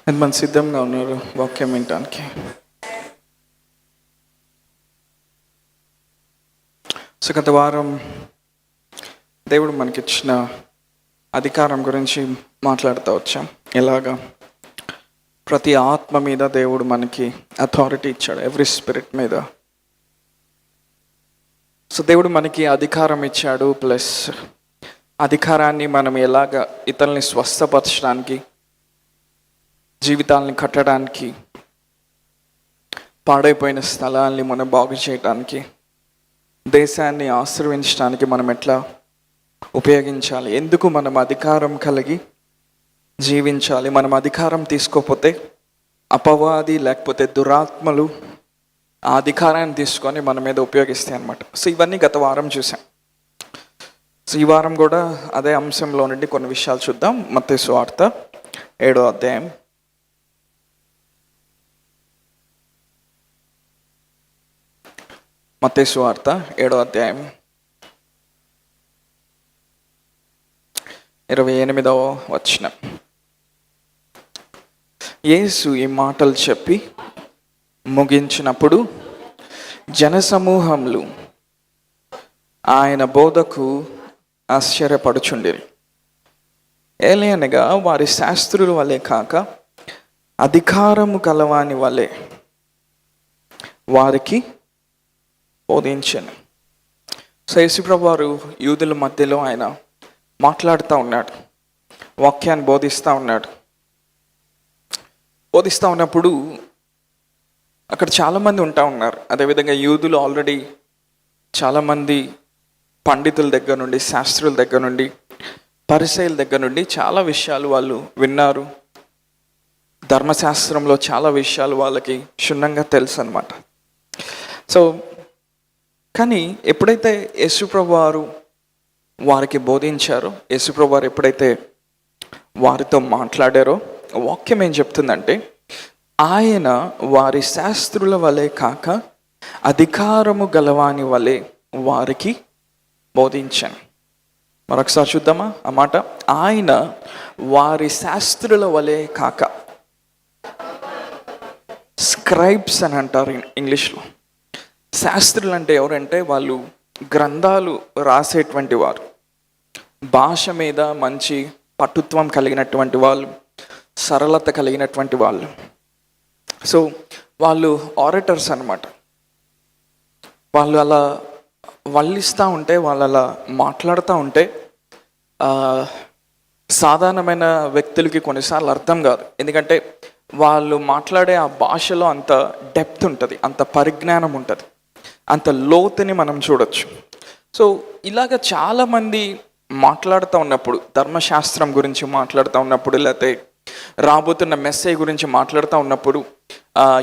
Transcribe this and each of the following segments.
ఎంతమంది సిద్ధంగా ఉన్నారు వాక్యం వినటానికి? సో గత వారం దేవుడు మనకిచ్చిన అధికారం గురించి మాట్లాడుతూ వచ్చాం. ఎలాగా ప్రతి ఆత్మ మీద దేవుడు మనకి అథారిటీ ఇచ్చాడు, ఎవ్రీ స్పిరిట్ మీద. సో దేవుడు మనకి అధికారం ఇచ్చాడు, ప్లస్ అధికారాన్ని మనం ఎలాగ ఇతరుల్ని స్వస్థపరచడానికి, జీవితాలని కట్టడానికి, పాడైపోయిన స్థలాల్ని మనం బాగు చేయడానికి, దేశాన్ని ఆశీర్వదించడానికి మనం ఎట్లా ఉపయోగించాలి, ఎందుకు మనం అధికారం కలిగి జీవించాలి, మనం అధికారం తీసుకోకపోతే అపవాది లేకపోతే దురాత్మలు ఆ అధికారాన్ని తీసుకొని మన మీద ఉపయోగిస్తాయి అన్నమాట. సో ఇవన్నీ గత వారం చూసాం. సో ఈ వారం కూడా అదే అంశంలో నుండి కొన్ని విషయాలు చూద్దాం. మత్తయి సువార్త 7వ అధ్యాయం. మత్తయి సువార్త 7వ అధ్యాయం 28వ వచనం. యేసు ఈ మాటలు చెప్పి ముగించినప్పుడు జనసమూహములు ఆయన బోధకు ఆశ్చర్యపడుచుండిరి. ఏలయనగా వారి శాస్త్రుల వలె కాక అధికారము కలవాని వలె వారికి బోధించాను. సో యేసుప్రభువు వారు యూదుల మధ్యలో ఆయన మాట్లాడుతూ ఉన్నాడు, వాక్యాన్ని బోధిస్తూ ఉన్నాడు. బోధిస్తూ ఉన్నప్పుడు అక్కడ చాలామంది ఉంటా ఉన్నారు. అదేవిధంగా యూదులు ఆల్రెడీ చాలామంది పండితుల దగ్గర నుండి, శాస్త్రుల దగ్గర నుండి, పరిసయ్యుల దగ్గర నుండి చాలా విషయాలు వాళ్ళు విన్నారు. ధర్మశాస్త్రంలో చాలా విషయాలు వాళ్ళకి క్షుణ్ణంగా తెలుసు అన్నమాట. సో కానీ ఎప్పుడైతే యేసుప్రభువు వారు వారికి బోధించారో, యేసుప్రభువు వారు ఎప్పుడైతే వారితో మాట్లాడారో, వాక్యం ఏం చెప్తుందంటే ఆయన వారి శాస్త్రుల వలె కాక అధికారము గలవాని వలె వారికి బోధించాను. మరొకసారి చూద్దామా ఆ మాట. ఆయన వారి శాస్త్రుల వలె కాక, స్క్రైబ్స్ అని అంటారు ఇంగ్లీష్లో. శాస్త్రులు అంటే ఎవరంటే వాళ్ళు గ్రంథాలు రాసేటువంటి వారు, భాష మీద మంచి పటుత్వం కలిగినటువంటి వాళ్ళు, సరళత కలిగినటువంటి వాళ్ళు. సో వాళ్ళు ఆరేటర్స్ అన్నమాట. వాళ్ళు అలా వల్లిస్తూ ఉంటే, వాళ్ళు అలా మాట్లాడుతూ ఉంటే సాధారణమైన వ్యక్తులకి కొన్నిసార్లు అర్థం కాదు. ఎందుకంటే వాళ్ళు మాట్లాడే ఆ భాషలో అంత డెప్త్ ఉంటుంది, అంత పరిజ్ఞానం ఉంటుంది, అంత లోతుని మనం చూడొచ్చు. సో ఇలాగ చాలామంది మాట్లాడుతూ ఉన్నప్పుడు, ధర్మశాస్త్రం గురించి మాట్లాడుతూ ఉన్నప్పుడు, లేకపోతే రాబోతున్న మెస్సేజ్ గురించి మాట్లాడుతూ ఉన్నప్పుడు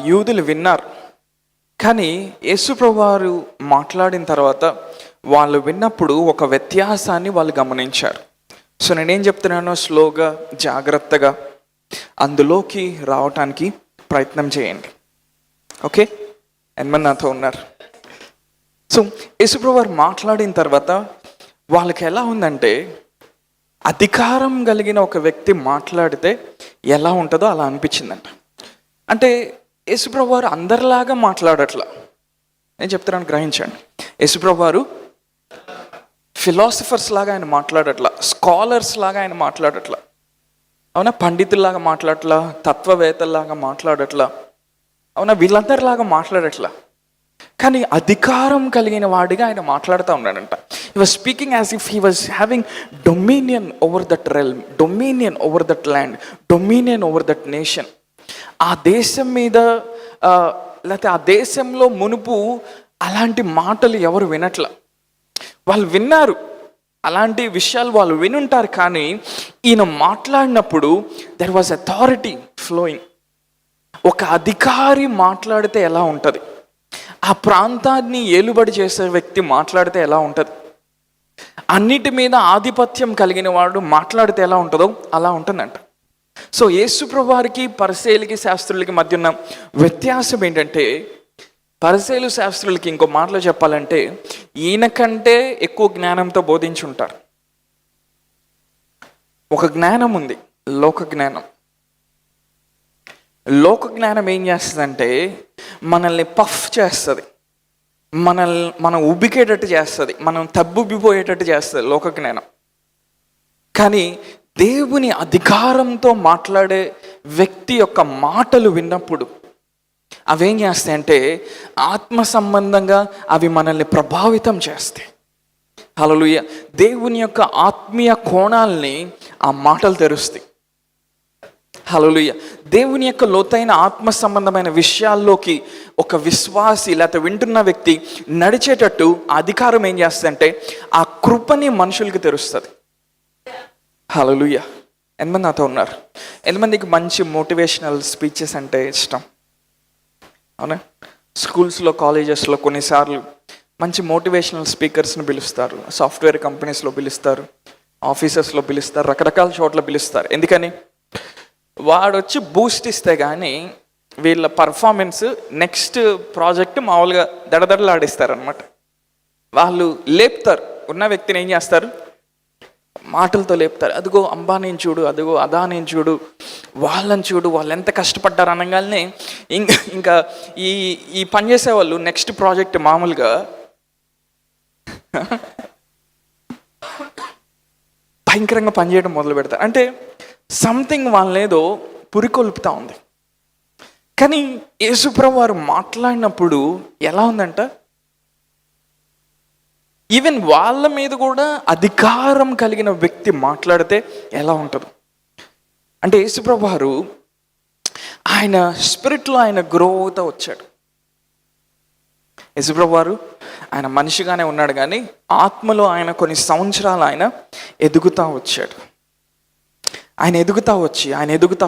యూదులు విన్నారు. కానీ యేసుప్రభువు వారు మాట్లాడిన తర్వాత వాళ్ళు విన్నప్పుడు ఒక వ్యత్యాసాన్ని వాళ్ళు గమనించారు. సో నేనేం చెప్తున్నానో స్లోగా, జాగ్రత్తగా అందులోకి రావటానికి ప్రయత్నం చేయండి. ఓకే, ఎంతమంది నాతో ఉన్నారు? సో యేసుప్రభువు వారు మాట్లాడిన తర్వాత వాళ్ళకి ఎలా ఉందంటే, అధికారం కలిగిన ఒక వ్యక్తి మాట్లాడితే ఎలా ఉంటుందో అలా అనిపించిందంట. అంటే యేసుప్రభువు వారు అందరిలాగా మాట్లాడట్లా. నేను చెప్తున్నాను, గ్రహించండి. యేసుప్రభువు వారు ఫిలాసఫర్స్ లాగా ఆయన మాట్లాడట్లా, స్కాలర్స్ లాగా ఆయన మాట్లాడట్లా, అవునా, పండితుల్లాగా మాట్లాడట్లా, తత్వవేత్తల్లాగా మాట్లాడట్లా, అవునా, వీళ్ళందరిలాగా మాట్లాడట్లా. కానీ అధికారం కలిగిన వాడిగా ఆయన మాట్లాడుతూ ఉన్నాడంట. He was speaking as if he was having dominion over that realm, dominion over that land, dominion over that nation. ఆ దేశం మీద లేకపోతే ఆ దేశంలో మునుపు అలాంటి మాటలు ఎవరు వినట్లా. వాళ్ళు విన్నారు, అలాంటి విషయాలు వాళ్ళు వినుంటారు. కానీ ఈయన మాట్లాడినప్పుడు దెర్ వాజ్ అథారిటీ ఫ్లోయింగ్. ఒక అధికారి మాట్లాడితే ఎలా ఉంటుంది, ఆ ప్రాంతాన్ని ఏలుబడి చేసే వ్యక్తి మాట్లాడితే ఎలా ఉంటుంది, అన్నిటి మీద ఆధిపత్యం కలిగిన వాడు మాట్లాడితే ఎలా ఉంటుందో అలా ఉంటుందంట. సో యేసుప్రభువు వారికి, పరిసయ్యులకి, శాస్త్రులకి మధ్య ఉన్న వ్యత్యాసం ఏంటంటే, పరిసయ్యులు శాస్త్రులకి ఇంకో మాటలో చెప్పాలంటే ఈయన కంటే ఎక్కువ జ్ఞానంతో బోధించుంటారు. ఒక జ్ఞానం ఉంది, లోక జ్ఞానం. లోక జ్ఞానం ఏం చేస్తుందంటే మనల్ని పఫ్ చేస్తుంది, మనం ఉబ్బికేటట్టు చేస్తుంది, మనం తబ్బుబ్బిపోయేటట్టు చేస్తుంది లోక జ్ఞానం. కానీ దేవుని అధికారంతో మాట్లాడే వ్యక్తి యొక్క మాటలు విన్నప్పుడు అవేం చేస్తాయంటే ఆత్మ సంబంధంగా అవి మనల్ని ప్రభావితం చేస్తాయి. హల్లెలూయా. దేవుని యొక్క ఆత్మీయ కోణాల్ని ఆ మాటలు తెరుస్తాయి. హల్లెలూయా. దేవుని యొక్క లోతైన ఆత్మ సంబంధమైన విషయాల్లోకి ఒక విశ్వాసి లేకపోతే వింటున్న వ్యక్తి నడిచేటట్టు అధికారం ఏం చేస్తుందంటే ఆ కృపని మనుషులకి తెరుస్తుంది. హల్లెలూయా. ఎంతమంది నాతో ఉన్నారు? ఎంతమందికి మంచి మోటివేషనల్ స్పీచెస్ అంటే ఇష్టం? అవునా? స్కూల్స్లో, కాలేజెస్లో కొన్నిసార్లు మంచి మోటివేషనల్ స్పీకర్స్ని పిలుస్తారు, సాఫ్ట్వేర్ కంపెనీస్లో పిలుస్తారు, ఆఫీసెస్లో పిలుస్తారు, రకరకాల చోట్ల పిలుస్తారు. ఎందుకని? వాడు వచ్చి బూస్ట్ ఇస్తే కానీ వీళ్ళ పర్ఫార్మెన్స్ నెక్స్ట్ ప్రాజెక్ట్ మామూలుగా దడదడలాడిస్తారు అనమాట. వాళ్ళు లేపుతారు, ఉన్న వ్యక్తిని ఏం చేస్తారు? మాటలతో లేపుతారు. అదిగో అంబానీని చూడు, అదిగో అదానీని చూడు, వాళ్ళని చూడు, వాళ్ళు ఎంత కష్టపడ్డారు అనగానే ఇంకా ఈ పని చేసేవాళ్ళు నెక్స్ట్ ప్రాజెక్ట్ మామూలుగా భయంకరంగా పనిచేయడం మొదలు పెడతారు. అంటే సంథింగ్ వాళ్ళేదో పురికొల్పుతా ఉంది. కానీ యేసుప్రభువు వారు మాట్లాడినప్పుడు ఎలా ఉందంట, ఈవెన్ వాళ్ళ మీద కూడా అధికారం కలిగిన వ్యక్తి మాట్లాడితే ఎలా ఉంటుంది అంటే, యేసుప్రభువు వారు ఆయన స్పిరిట్లో ఆయన గ్రో అవుతూ వచ్చాడు. యేసుప్రభువు వారు ఆయన మనిషిగానే ఉన్నాడు, కానీ ఆత్మలో ఆయన కొన్ని సంవత్సరాలు ఆయన ఎదుగుతూ వచ్చాడు. ఆయన ఎదుగుతా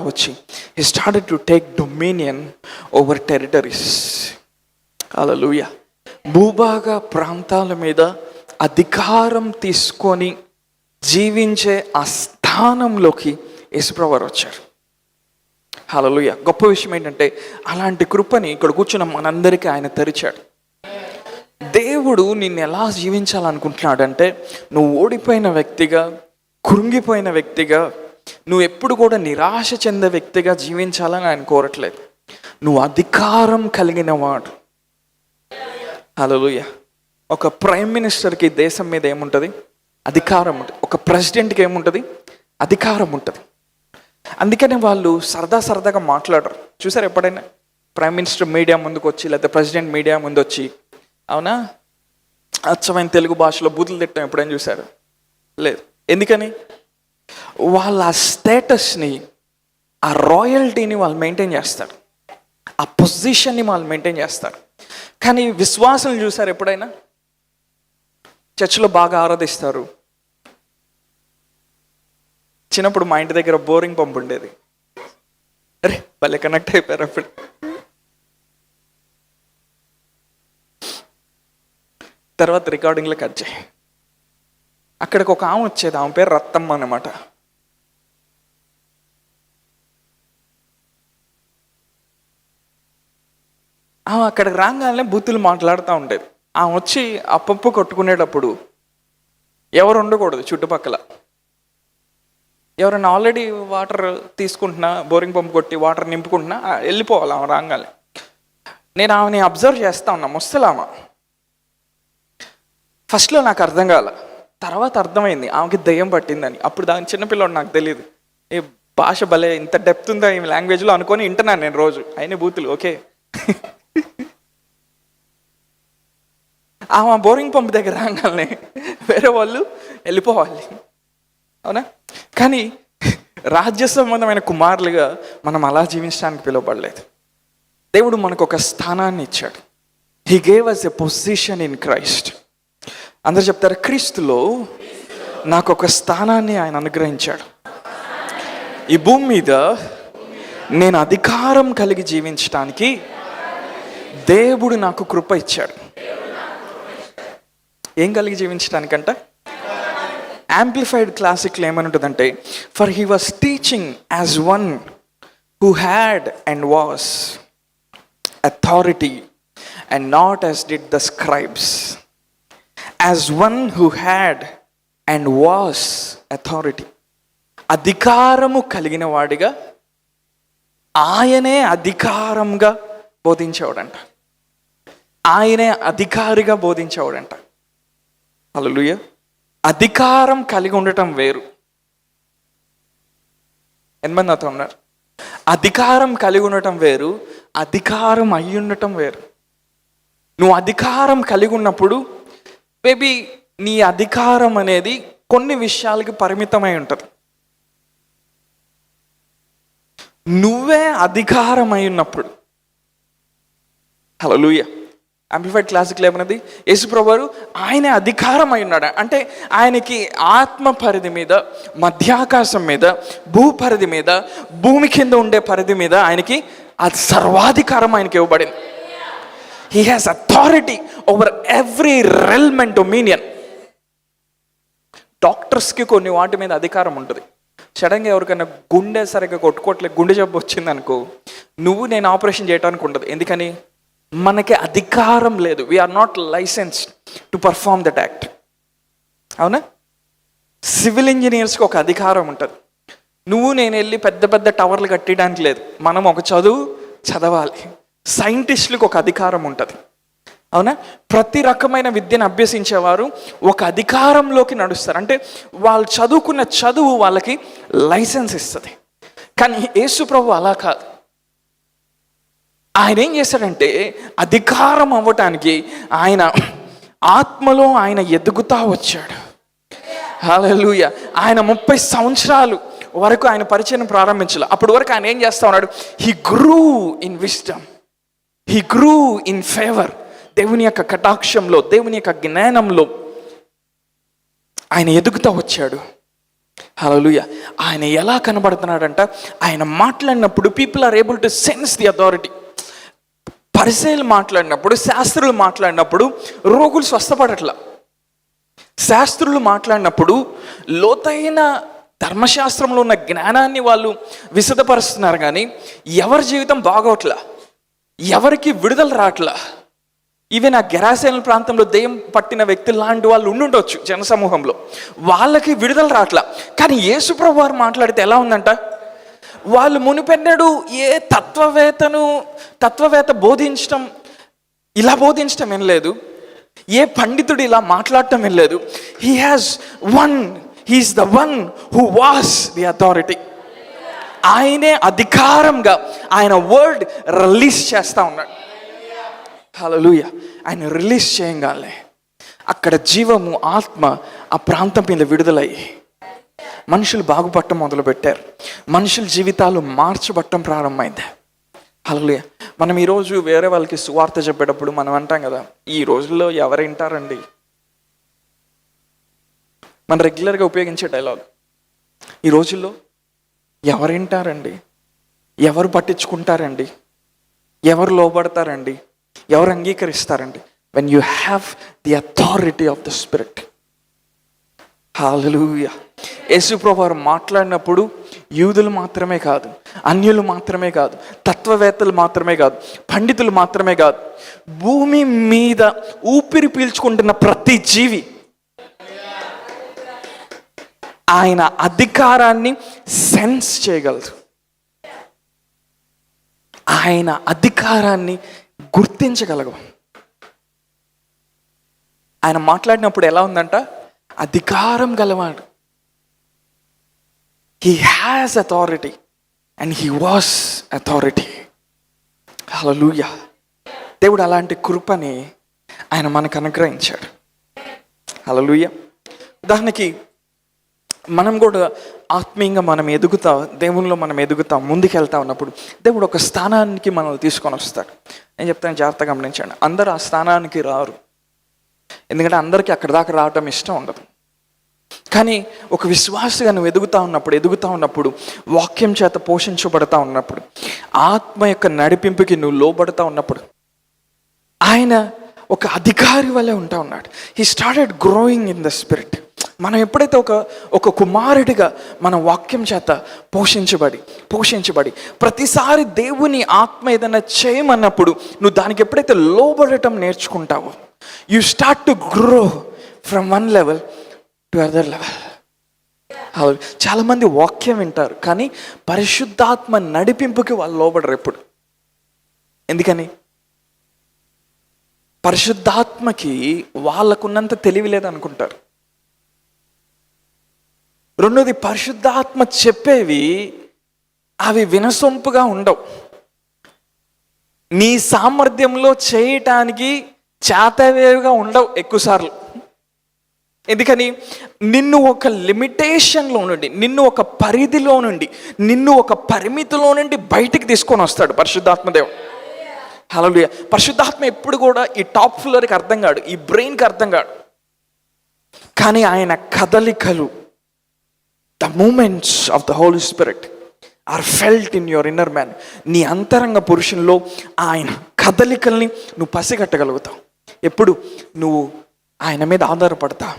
వచ్చి he started to take dominion over territories. Hallelujah. భూభాగ ప్రాంతాల మీద అధికారం తీసుకొని జీవించే ఆ స్థానంలోకి యేసుప్రభువు వారు వచ్చారు. హల్లెలూయా. గొప్ప విషయం ఏంటంటే అలాంటి కృపని ఇక్కడ కూర్చున్న మనందరికీ ఆయన తెరిచాడు. దేవుడు నిన్ను ఎలా జీవించాలనుకుంటున్నాడంటే, నువ్వు ఓడిపోయిన వ్యక్తిగా, కృంగిపోయిన వ్యక్తిగా, నువ్వు ఎప్పుడు కూడా నిరాశ చెందే వ్యక్తిగా జీవించాలని ఆయన కోరట్లేదు. నువ్వు అధికారం కలిగిన వాడు. హల్లెలూయా. ఒక ప్రైమ్ మినిస్టర్కి దేశం మీద ఏముంటుంది? అధికారం ఉంటుంది. ఒక ప్రెసిడెంట్కి ఏముంటుంది? అధికారం ఉంటుంది. అందుకనే వాళ్ళు సరదాగా మాట్లాడరు. చూసారు ఎప్పుడైనా ప్రైమ్ మినిస్టర్ మీడియా ముందుకు వచ్చి, లేకపోతే ప్రెసిడెంట్ మీడియా ముందు వచ్చి, అవునా, అచ్చమైన తెలుగు భాషలో బూతులు తిట్టడం ఎప్పుడైనా చూసారు? లేదు. ఎందుకని? వాళ్ళ ఆ స్టేటస్ని, ఆ రాయల్టీని వాళ్ళు మెయింటైన్ చేస్తారు, ఆ పొజిషన్ని వాళ్ళు మెయింటైన్ చేస్తారు. కానీ విశ్వాసం చూసారు ఎప్పుడైనా? చర్చిలో బాగా ఆరాధిస్తారు. చిన్నప్పుడు మా ఇంటి దగ్గర బోరింగ్ పంప్ ఉండేది. అరే భలే కనెక్ట్ అయిపోయారు. అప్పుడు తర్వాత రికార్డింగ్లో కట్ చేయి. అక్కడికి ఒక ఆమె వచ్చేది, ఆమె పేరు రత్తమ్మ అన్నమాట. ఆమె అక్కడికి రాగానే బూతులు మాట్లాడుతూ ఉండేది. ఆమె వచ్చి ఆ పంపు కొట్టుకునేటప్పుడు ఎవరు ఉండకూడదు చుట్టుపక్కల. ఎవరైనా ఆల్రెడీ వాటర్ తీసుకుంటున్నా, బోరింగ్ పంపు కొట్టి వాటర్ నింపుకుంటున్నా వెళ్ళిపోవాలి ఆమె రాగానే. నేను ఆమెని అబ్జర్వ్ చేస్తా ఉన్నా, ముసలామ. ఫస్ట్లో నాకు అర్థం కాల, తర్వాత అర్థమైంది ఆమెకి దయ్యం పట్టిందని. అప్పుడు దాని చిన్నపిల్లడు, నాకు తెలియదు. ఏ భాష భలే ఇంత డెప్త్ ఉందా ఈ లాంగ్వేజ్లో అనుకొని వింటున్నాను నేను రోజు. అయినా బూతులు ఓకే. ఆమె బోరింగ్ పంప్ దగ్గర రాగానే వేరే వాళ్ళు వెళ్ళిపోవాలి, అవునా? కానీ రాజ్య సంబంధమైన కుమారులుగా మనం అలా జీవించడానికి పిలువబడలేదు. దేవుడు మనకు ఒక స్థానాన్ని ఇచ్చాడు. He gave us a position in Christ. అందరు చెప్తారు, క్రీస్తులో నాకు ఒక స్థానాన్ని ఆయన అనుగ్రహించాడు. ఈ భూమి మీద నేను అధికారం కలిగి జీవించడానికి దేవుడు నాకు కృప ఇచ్చాడు. ఏం కలిగి జీవించడానికంట? యాంప్లిఫైడ్ క్లాసిక్లో ఏమని ఉంటుందంటే, for he was teaching as one who had and was authority and not as did the scribes. As one who had and was authority. అధికారము కలిగిన వాడిగా, ఆయనే అధికారంగా బోధించేవాడంట. ఆయనే అధికారిగా బోధించేవాడంట. హల్లెలూయా. అధికారం కలిగి ఉండటం వేరు. ఎంతమంది నాతో ఉన్నారు? అధికారం కలిగి ఉండటం వేరు, అధికారం అయి ఉండటం వేరు. నువ్వు అధికారం కలిగి ఉన్నప్పుడు మేబీ నీ అధికారం అనేది కొన్ని విషయాలకి పరిమితమై ఉంటుంది. నువ్వే అధికారమై ఉన్నప్పుడు, హల్లెలూయా, యాంప్లిఫైడ్ క్లాసిక్లో ఏమన్నది? యేసుప్రభువారు ఆయనే అధికారం అయి ఉన్నాడు అంటే ఆయనకి ఆత్మ పరిధి మీద, మధ్యాకాశం మీద, భూపరిధి మీద, భూమి కింద ఉండే పరిధి మీద ఆయనకి అది సర్వాధికారం ఆయనకి ఇవ్వబడింది. He has authority over every realm and dominion. డాక్టర్స్కి కొన్ని వాటి మీద అధికారం ఉంటుంది. సడన్గా ఎవరికైనా గుండె సరిగ్గా కొట్టుకోవట్లేదు, గుండె జబ్బు వచ్చిందనుకో, నువ్వు నేను ఆపరేషన్ చేయడానికి ఉండదు. ఎందుకని? మనకి అధికారం లేదు. We are not licensed to perform that act. అవునా? సివిల్ ఇంజనీర్స్కి ఒక అధికారం ఉంటుంది. నువ్వు నేను వెళ్ళి పెద్ద పెద్ద టవర్లు కట్టడానికి లేదు. మనం ఒక చదువు చదవాలి. సైంటిస్టులకు ఒక అధికారం ఉంటుంది. అవునా? ప్రతి రకమైన విద్యను అభ్యసించేవారు ఒక అధికారంలోకి నడుస్తారు. అంటే వాళ్ళు చదువుకున్న చదువు వాళ్ళకి లైసెన్స్ ఇస్తుంది. కానీ యేసు ప్రభు అలా కాదు. ఆయన ఏం చేశాడంటే అధికారం అవ్వటానికి ఆయన ఆత్మలో ఆయన ఎదుగుతా వచ్చాడు. హల్లెలూయా. ఆయన 30 సంవత్సరాలు వరకు ఆయన పరిచయం ప్రారంభించాలి. అప్పటి వరకు ఆయన ఏం చేస్తా ఉన్నాడు? He గ్రూ in wisdom, he గ్రూ in favour. దేవుని యొక్క కటాక్షంలో, దేవుని యొక్క జ్ఞానంలో ఆయన ఎదుగుతూ వచ్చాడు. హల్లెలూయా. ఆయన ఎలా కనబడుతున్నాడంట? ఆయన మాట్లాడినప్పుడు people are able to sense the authority. పరిసయ్యులు మాట్లాడినప్పుడు, శాస్త్రులు మాట్లాడినప్పుడు రోగులు స్వస్థపడట్లా. శాస్త్రులు మాట్లాడినప్పుడు లోతైన ధర్మశాస్త్రంలో ఉన్న జ్ఞానాన్ని వాళ్ళు విశదపరుస్తున్నారు, కానీ ఎవరి జీవితం బాగోట్లా, ఎవరికి విడుదల రావట్లా. ఈవెన్ ఆ గెరాసేనల ప్రాంతంలో దెయ్యం పట్టిన వ్యక్తులు లాంటి వాళ్ళు ఉండుండొచ్చు జనసమూహంలో, వాళ్ళకి విడుదల రావట్లా. కానీ యేసుప్రభు వారు మాట్లాడితే ఎలా ఉందంట? వాళ్ళు మునిపెన్నడు ఏ తత్వవేత్త బోధించటం, ఇలా బోధించటం ఏం లేదు, ఏ పండితుడు ఇలా మాట్లాడటం ఏం లేదు. He is the one who was the authority. ఆయనే అధికారంగా ఆయన వర్డ్ రిలీజ్ చేస్తూ ఉన్నాడు. హల్లెలూయా. ఆయన రిలీజ్ చేయగానే అక్కడ జీవము, ఆత్మ ఆ ప్రాంతం మీద విడుదలయ్యి మనుషులు బాగుపడటం మొదలుపెట్టారు. మనుషుల జీవితాలు మార్చబట్టం ప్రారంభమైంది. హల్లెలూయా. మనం ఈరోజు వేరే వాళ్ళకి సువార్త చెప్పేటప్పుడు మనం అంటాం కదా, ఈ రోజుల్లో ఎవరు వింటారండి? మనం రెగ్యులర్గా ఉపయోగించే డైలాగ్, ఈ రోజుల్లో ఎవరు వింటారండి, ఎవరు పట్టించుకుంటారండి, ఎవరు లోబడతారండి, ఎవరు అంగీకరిస్తారండి? When you have the authority of the spirit. Hallelujah. యేసుప్రభు వారు మాట్లాడినప్పుడు యూదులు మాత్రమే కాదు, అన్యులు మాత్రమే కాదు, తత్వవేత్తలు మాత్రమే కాదు, పండితులు మాత్రమే కాదు, భూమి మీద ఊపిరి పీల్చుకుంటున్న ప్రతి జీవి ఆయన అధికారాన్ని సెన్స్ చేయగలరు. ఆయన అధికారాన్ని గుర్తించగలగం. ఆయన మాట్లాడినప్పుడు ఎలా ఉందంట? అధికారం గలవాడు. He has authority and he was authority. హల్లెలూయా. దేవుడు అలాంటి కృపని ఆయన మనకు అనుగ్రహించాడు. హల్లెలూయా. ఉదాహరణకి మనం కూడా ఆత్మీయంగా మనం ఎదుగుతా, దేవునిలో మనం ఎదుగుతాం, ముందుకెళ్తా ఉన్నప్పుడు దేవుడు ఒక స్థానానికి మనల్ని తీసుకొని వస్తాడు. నేను చెప్తాను, జాగ్రత్తగా గమనించండి. అందరూ ఆ స్థానానికి రారు, ఎందుకంటే అందరికీ అక్కడ దాకా రావటం ఇష్టం ఉండదు. కానీ ఒక విశ్వాసగా నువ్వు ఎదుగుతూ ఉన్నప్పుడు వాక్యం చేత పోషించబడతా ఉన్నప్పుడు, ఆత్మ యొక్క నడిపింపుకి నువ్వు లోబడతా ఉన్నప్పుడు ఆయన ఒక అధికారి వల్లే ఉంటా ఉన్నాడు. He started growing in the spirit. మనం ఎప్పుడైతే ఒక కుమారుడిగా మన వాక్యం చేత పోషించబడి ప్రతిసారి దేవుని ఆత్మ ఏదైనా చేయమన్నప్పుడు నువ్వు దానికి ఎప్పుడైతే లోబడటం నేర్చుకుంటావో, you start to grow from one level to other level. చాలామంది వాక్యం వింటారు, కానీ పరిశుద్ధాత్మ నడిపింపుకి వాళ్ళు లోబడరు ఎప్పుడు. ఎందుకని? పరిశుద్ధాత్మకి వాళ్ళకున్నంత తెలివి లేదనుకుంటారు. రెండోది, పరిశుద్ధాత్మ చెప్పేవి అవి వినసొంపుగా ఉండవు. నీ సామర్థ్యంలో చేయటానికి చేతవేవిగా ఉండవు ఎక్కువసార్లు. ఎందుకని? నిన్ను ఒక లిమిటేషన్లో నుండి, నిన్ను ఒక పరిధిలో నుండి, నిన్ను ఒక పరిమితిలో నుండి బయటికి తీసుకొని వస్తాడు పరిశుద్ధాత్మదేవుడు. హల్లెలూయా. పరిశుద్ధాత్మ ఎప్పుడు కూడా ఈ టాప్ ఫ్లోర్కి అర్థం కాడు, ఈ బ్రెయిన్కి అర్థం కాడు. కానీ ఆయన కదలికలు, the movements of the Holy Spirit are felt in your inner man. నీ అంతరంగ పురుషుల్లో ఆయన కదలికల్ని నువ్వు పసిగట్టగలుగుతావు. ఎప్పుడు నువ్వు ఆయన మీద ఆధారపడతా,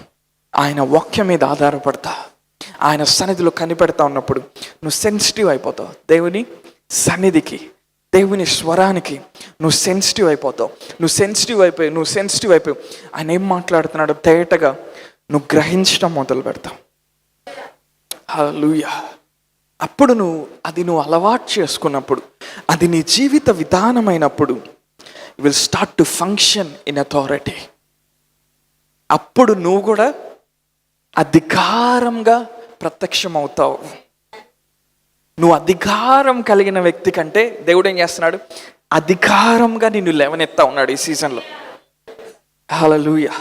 ఆయన వాక్యం మీద ఆధారపడతా, ఆయన సన్నిధిలో కనిపెడతా ఉన్నప్పుడు నువ్వు సెన్సిటివ్ అయిపోతావు. దేవుని సన్నిధికి, దేవుని స్వరానికి నువ్వు సెన్సిటివ్ అయిపోతావు. నువ్వు సెన్సిటివ్ అయిపోయి ఆయన ఏం మాట్లాడుతున్నాడో తేటగా నువ్వు గ్రహించడం మొదలు పెడతావు. హల్లెలూయా. అప్పుడు నువ్వు అలవాటు చేసుకున్నప్పుడు, అది నీ జీవిత విధానమైనప్పుడు, you will start to function in authority. అప్పుడు నువ్వు కూడా అధికారంగా ప్రత్యక్షం అవుతావు. నువ్వు అధికారం కలిగిన వ్యక్తి కంటే దేవుడు ఏం చేస్తున్నాడు? అధికారంగా నిన్ను లేవనెత్తా ఉన్నాడు ఈ సీజన్లో. హల్లెలూయా.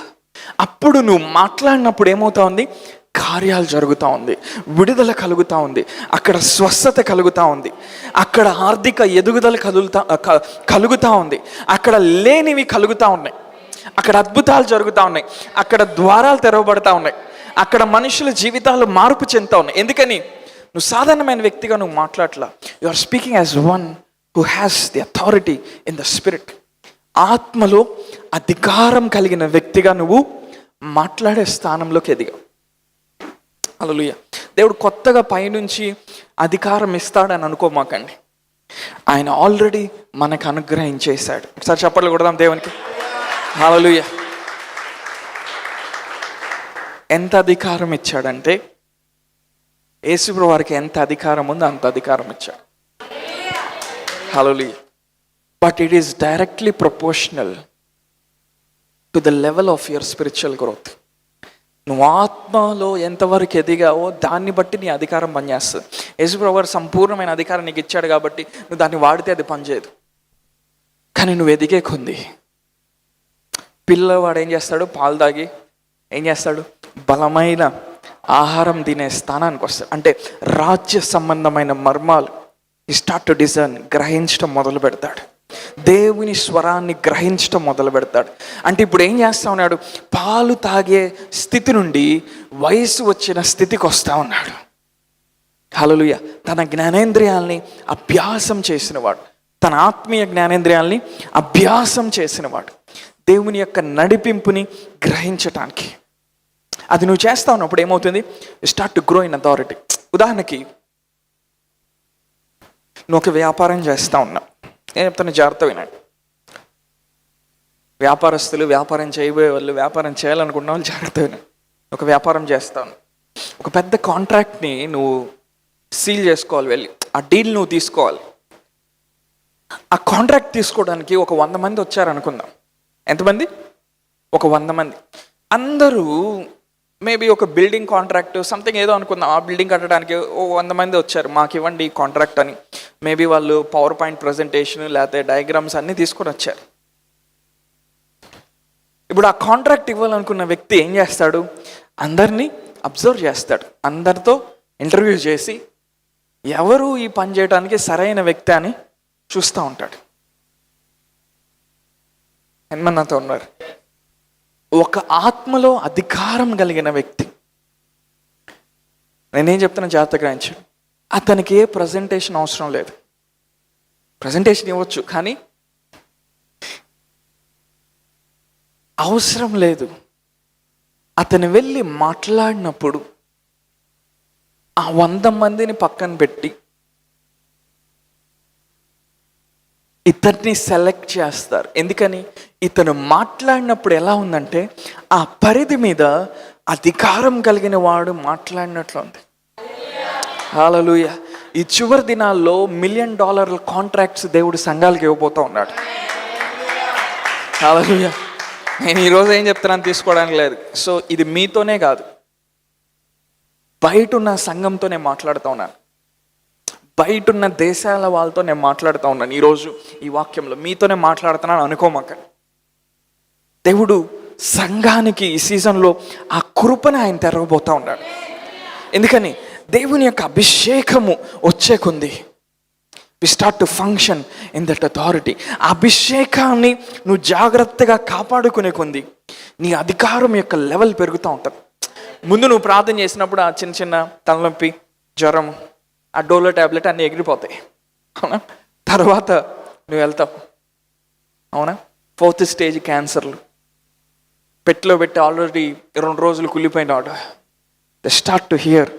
అప్పుడు నువ్వు మాట్లాడినప్పుడు ఏమవుతా ఉంది? కార్యాలు జరుగుతూ ఉంది, విడుదల కలుగుతూ ఉంది, అక్కడ స్వస్థత కలుగుతూ ఉంది, అక్కడ ఆర్థిక ఎదుగుదల కలుగుతూ ఉంది, అక్కడ లేనివి కలుగుతూ ఉన్నాయి, అక్కడ అద్భుతాలు జరుగుతూ ఉన్నాయి, అక్కడ ద్వారాలు తెరవబడతా ఉన్నాయి, అక్కడ మనుషుల జీవితాలు మార్పు చెందుతూ ఉన్నాయి. ఎందుకని? నువ్వు సాధారణమైన వ్యక్తిగా నువ్వు మాట్లాడలా. You are speaking as one who has the authority in the spirit. ఆత్మలో అధికారం కలిగిన వ్యక్తిగా నువ్వు మాట్లాడే స్థానంలోకి ఎదిగా. హల్లెలూయా. దేవుడు కొత్తగా పైనుంచి అధికారం ఇస్తాడని అనుకోమాకండి. ఆయన ఆల్రెడీ మనకు అనుగ్రహించేశాడు. ఒకసారి చప్పట్లు కొడదాం దేవునికి. హల్లెలూయా. ఎంత అధికారం ఇచ్చాడంటే, యేసుప్రభువు వారికి ఎంత అధికారం ఉందో అంత అధికారం ఇచ్చాడు. Hallelujah. But it is directly proportional to the level of your spiritual growth. నువ్వు ఆత్మలో ఎంతవరకు ఎదిగావో దాన్ని బట్టి నీ అధికారం పనిచేస్తుంది. యేసుప్రభువు వారు సంపూర్ణమైన అధికారం నీకు ఇచ్చాడు కాబట్టి నువ్వు దాన్ని వాడితే అది పనిచేయదు. కానీ నువ్వు ఎదిగే కొంది, పిల్లవాడు ఏం చేస్తాడు? పాలు తాగి ఏం చేస్తాడు? బలమైన ఆహారం తినే స్థానానికి వస్తాడు. అంటే రాజ్య సంబంధమైన మర్మాలు ఈ స్టార్ట్ టు డిజర్న్, గ్రహించడం మొదలు పెడతాడు. దేవుని స్వరాన్ని గ్రహించడం మొదలు పెడతాడు. అంటే ఇప్పుడు ఏం చేస్తా ఉన్నాడు? పాలు తాగే స్థితి నుండి వయసు వచ్చిన స్థితికి వస్తూ ఉన్నాడు. హల్లెలూయా. తన జ్ఞానేంద్రియాల్ని అభ్యాసం చేసినవాడు, తన ఆత్మీయ జ్ఞానేంద్రియాల్ని అభ్యాసం చేసినవాడు, దేవుని యొక్క నడిపింపుని గ్రహించటానికి. అది నువ్వు చేస్తా ఉన్నప్పుడు ఏమవుతుంది? Start to grow in authority. ఉదాహరణకి, నువ్వు ఒక వ్యాపారం చేస్తూ ఉన్నావు. నేను చెప్తాను, జాగ్రత్త వినండి. వ్యాపారస్తులు, వ్యాపారం చేయబోయే వాళ్ళు, వ్యాపారం చేయాలనుకున్న వాళ్ళు జాగ్రత్త వినండి. ఒక వ్యాపారం చేస్తాను, ఒక పెద్ద కాంట్రాక్ట్ని నువ్వు సీల్ చేసుకోవాలి, వెళ్ళి ఆ డీల్ నువ్వు తీసుకోవాలి. ఆ కాంట్రాక్ట్ తీసుకోవడానికి ఒక 100 మంది వచ్చారనుకుందాం. ఎంతమంది? ఒక 100 మంది. అందరూ మేబీ ఒక బిల్డింగ్ కాంట్రాక్ట్ సంథింగ్ ఏదో అనుకుందాం, ఆ బిల్డింగ్ కట్టడానికి 100 మంది వచ్చారు, మాకు ఇవ్వండి ఈ కాంట్రాక్ట్ అని. మేబీ వాళ్ళు పవర్ పాయింట్ ప్రజెంటేషన్ లేకపోతే డయాగ్రామ్స్ అన్నీ తీసుకొని వచ్చారు. ఇప్పుడు ఆ కాంట్రాక్ట్ ఇవ్వాలనుకున్న వ్యక్తి ఏం చేస్తాడు? అందరినీ అబ్జర్వ్ చేస్తాడు, అందరితో ఇంటర్వ్యూ చేసి ఎవరు ఈ పని చేయడానికి సరైన వ్యక్తి అని చూస్తూ ఉంటాడు. ఎంతమంది ఉన్నారు? ఒక ఆత్మలో అధికారం కలిగిన వ్యక్తి, నేనేం చెప్తున్నా జాగ్రత్తగా గ్రహించు. అతనికి ఏ ప్రజెంటేషన్ అవసరం లేదు. ప్రజెంటేషన్ ఇవ్వచ్చు కానీ అవసరం లేదు. అతను వెళ్ళి మాట్లాడినప్పుడు ఆ 100 మందిని పక్కన పెట్టి ఇతన్ని సెలెక్ట్ చేస్తారు. ఎందుకని? ఇతను మాట్లాడినప్పుడు ఎలా ఉందంటే ఆ పరిధి మీద అధికారం కలిగిన వాడు మాట్లాడినట్లు ఉంది. హల్లెలూయా. ఈ చివరి దినాల్లో $1 మిలియన్ కాంట్రాక్ట్స్ దేవుడు సంఘాలకు ఇవ్వబోతూ ఉన్నాడు. హల్లెలూయా. నేను ఈరోజు ఏం చెప్తున్నాను తీసుకోవడానికి లేదు. సో ఇది మీతోనే కాదు, బయట ఉన్న సంఘంతో నేను మాట్లాడుతూ ఉన్నాను, బయట ఉన్న దేశాల వాళ్ళతో నేను మాట్లాడుతూ ఉన్నాను. ఈరోజు ఈ వాక్యంలో మీతోనే మాట్లాడుతున్నాను అనుకోమాక. దేవుడు సంఘానికి ఈ సీజన్లో ఆ కృపను ఆయన తెరవబోతూ ఉన్నాడు. ఎందుకని దేవుని యొక్క అభిషేకము వచ్చే కొంది we start to function in that authority. ఆ అభిషేకాన్ని నువ్వు జాగ్రత్తగా కాపాడుకునే కొంది నీ అధికారం యొక్క లెవెల్ పెరుగుతూ ఉంటుంది. ముందు నువ్వు ప్రార్థన చేసినప్పుడు ఆ చిన్న చిన్న తలనొప్పి, జ్వరం, ఆ డోలో ట్యాబ్లెట్ అన్నీ ఎగిరిపోతాయి, అవునా? తర్వాత నువ్వు వెళ్తావు, అవునా? 4th స్టేజ్ క్యాన్సర్లు పెట్టులో పెట్టి ఆల్రెడీ 2 రోజులు కుళ్ళిపోయినాడు. They start to hear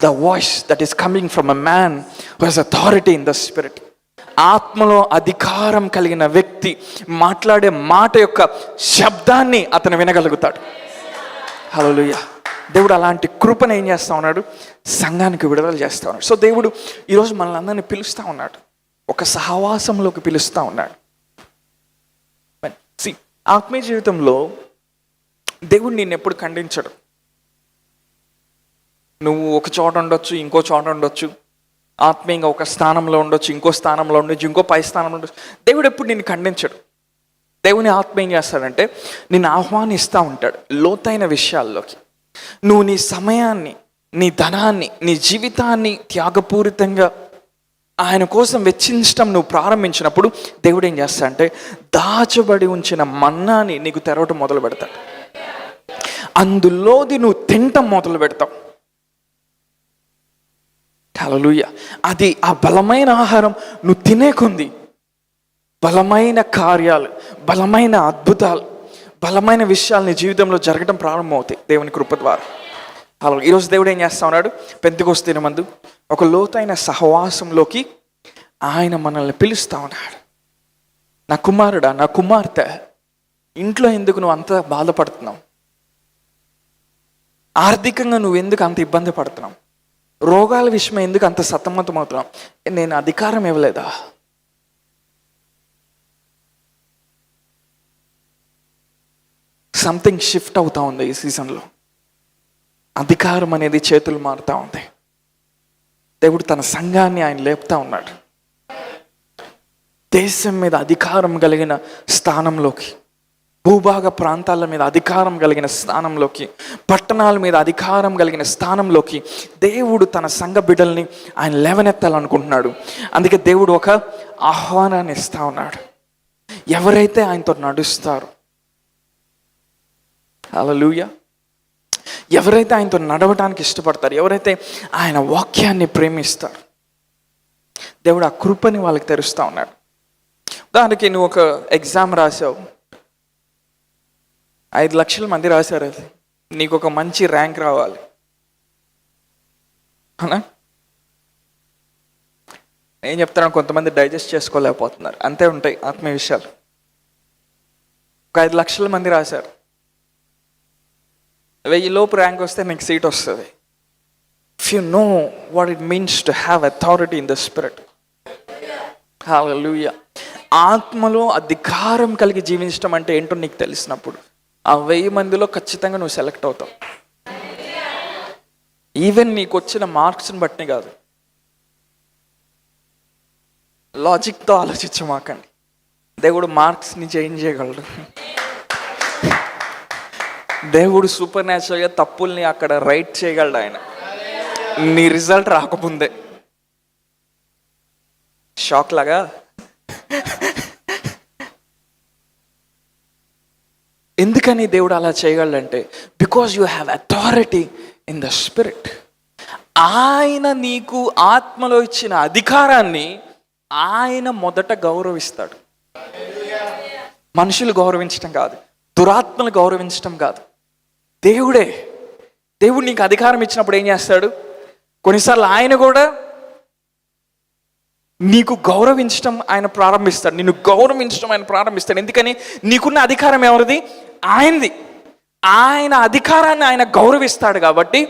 the voice that is coming from a man who has authority in the spirit. ఆత్మలో అధికారం కలిగిన వ్యక్తి మాట్లాడే మాట యొక్క శబ్దాన్ని అతను వినగలుగుతాడు. హల్లెలూయా. దేవుడు అలాంటి కృపను ఏం చేస్తూ ఉన్నాడు? సంఘానికి విడుదల చేస్తూ ఉన్నాడు. సో దేవుడు ఈరోజు మనల్ని అందరినీ పిలుస్తూ ఉన్నాడు, ఒక సహవాసంలోకి పిలుస్తూ ఉన్నాడు. ఆత్మీయ జీవితంలో దేవుడు నిన్ను ఎప్పుడు ఖండించడు. నువ్వు ఒక చోట ఉండొచ్చు, ఇంకో చోట ఉండొచ్చు, ఆత్మీయంగా ఒక స్థానంలో ఉండొచ్చు, ఇంకో స్థానంలో ఉండొచ్చు, ఇంకో పై స్థానంలో ఉండొచ్చు. దేవుడు ఎప్పుడు నిన్ను ఖండించడు. దేవుని ఆత్మ ఏం చేస్తాడంటే నిన్ను ఆహ్వానిస్తూ ఉంటాడు లోతైన విషయాల్లోకి. నువ్వు నీ సమయాన్ని, నీ ధనాన్ని, నీ జీవితాన్ని త్యాగపూరితంగా ఆయన కోసం వెచ్చించడం నువ్వు ప్రారంభించినప్పుడు దేవుడు ఏం చేస్తాడంటే దాచబడి ఉంచిన మన్నాని నీకు తెరవటం మొదలు పెడతాడు. అందులోది నువ్వు తింటం మొదలు పెడతావు. హల్లెలూయా. అది ఆ బలమైన ఆహారం నువ్వు తినే కొంది బలమైన కార్యాలు, బలమైన అద్భుతాలు, బలమైన విషయాలు నీ జీవితంలో జరగడం ప్రారంభమవుతాయి దేవుని కృప ద్వారా. అలా ఈరోజు దేవుడు ఏం చేస్తా ఉన్నాడు? పెంతెకొస్తే దినమందు ఒక లోతైన సహవాసంలోకి ఆయన మనల్ని పిలుస్తూ ఉన్నాడు. నా కుమారుడా, నా కుమార్తె, ఇంట్లో ఎందుకు నువ్వు అంత బాధపడుతున్నావు? ఆర్థికంగా నువ్వు ఎందుకు అంత ఇబ్బంది పడుతున్నావు? రోగాల విషయం ఎందుకు అంత సతమతం అవుతున్నావు? నేను అధికారం ఇవ్వలేదా? సంథింగ్ షిఫ్ట్ అవుతా ఉంది ఈ సీజన్లో. అధికారం అనేది చేతులు మారుతూ ఉంది. దేవుడు తన సంఘాన్ని ఆయన లేపుతా ఉన్నాడు. దేశం మీద అధికారం కలిగిన స్థానంలోకి, భూభాగ ప్రాంతాల మీద అధికారం కలిగిన స్థానంలోకి, పట్టణాల మీద అధికారం కలిగిన స్థానంలోకి దేవుడు తన సంఘ బిడ్డల్ని ఆయన లేవనెత్తాలనుకుంటున్నాడు. అందుకే దేవుడు ఒక ఆహ్వానాన్ని ఇస్తా ఉన్నాడు. ఎవరైతే ఆయనతో నడుస్తారో, హల్లెలూయా, ఎవరైతే ఆయనతో నడవడానికి ఇష్టపడతారు, ఎవరైతే ఆయన వాక్యాన్ని ప్రేమిస్తారు, దేవుడు ఆ కృపని వాళ్ళకి తెరుస్తూ ఉన్నాడు. ఉదాహరణకి నువ్వు ఒక ఎగ్జామ్ రాసావు, 5 లక్షల మంది రాశారు, అది నీకు ఒక మంచి ర్యాంక్ రావాలి అనా? ఏం చెప్తాను, కొంతమంది డైజెస్ట్ చేసుకోలేకపోతున్నారు, అంతే ఉంటాయి ఆత్మీయ విషయాలు. ఒక 5 లక్షల మంది రాశారు, 1000 లోపు ర్యాంక్ వస్తే నీకు సీట్ వస్తుంది. If you know what it means to have authority in the spirit. Hallelujah. ఆత్మలో అధికారం కలిగి జీవించడం అంటే ఏంటో నీకు తెలిసినప్పుడు ఆ 1000 మందిలో ఖచ్చితంగా నువ్వు సెలెక్ట్ అవుతావు. ఈవెన్ నీకు వచ్చిన మార్క్స్ని బట్టి కాదు. లాజిక్తో ఆలోచించమాకండి. దేవుడు మార్క్స్ని చేంజ్ చేయగలడు. దేవుడు సూపర్ న్యాచురల్గా తప్పుల్ని అక్కడ రైట్ చేయగలడు ఆయన, నీ రిజల్ట్ రాకముందే. షాక్ లాగా. ఎందుకని దేవుడు అలా చేయగలడంటే because you have authority in the spirit. ఆయన నీకు ఆత్మలో ఇచ్చిన అధికారాన్ని ఆయన మొదట గౌరవిస్తాడు. మనుషులు గౌరవించడం కాదు, దురాత్మలు గౌరవించడం కాదు, దేవుడు నీకు అధికారం ఇచ్చినప్పుడు ఏం చేస్తాడు? కొన్నిసార్లు ఆయన కూడా నీకు గౌరవించడం ఆయన ప్రారంభిస్తాడు, నిన్ను గౌరవించడం ఆయన ప్రారంభిస్తాడు. ఎందుకని? నీకున్న అధికారం ఎవరిది? ఆయనది. ఆయన అధికారాన్ని ఆయన గౌరవిస్తాడు కాబట్టి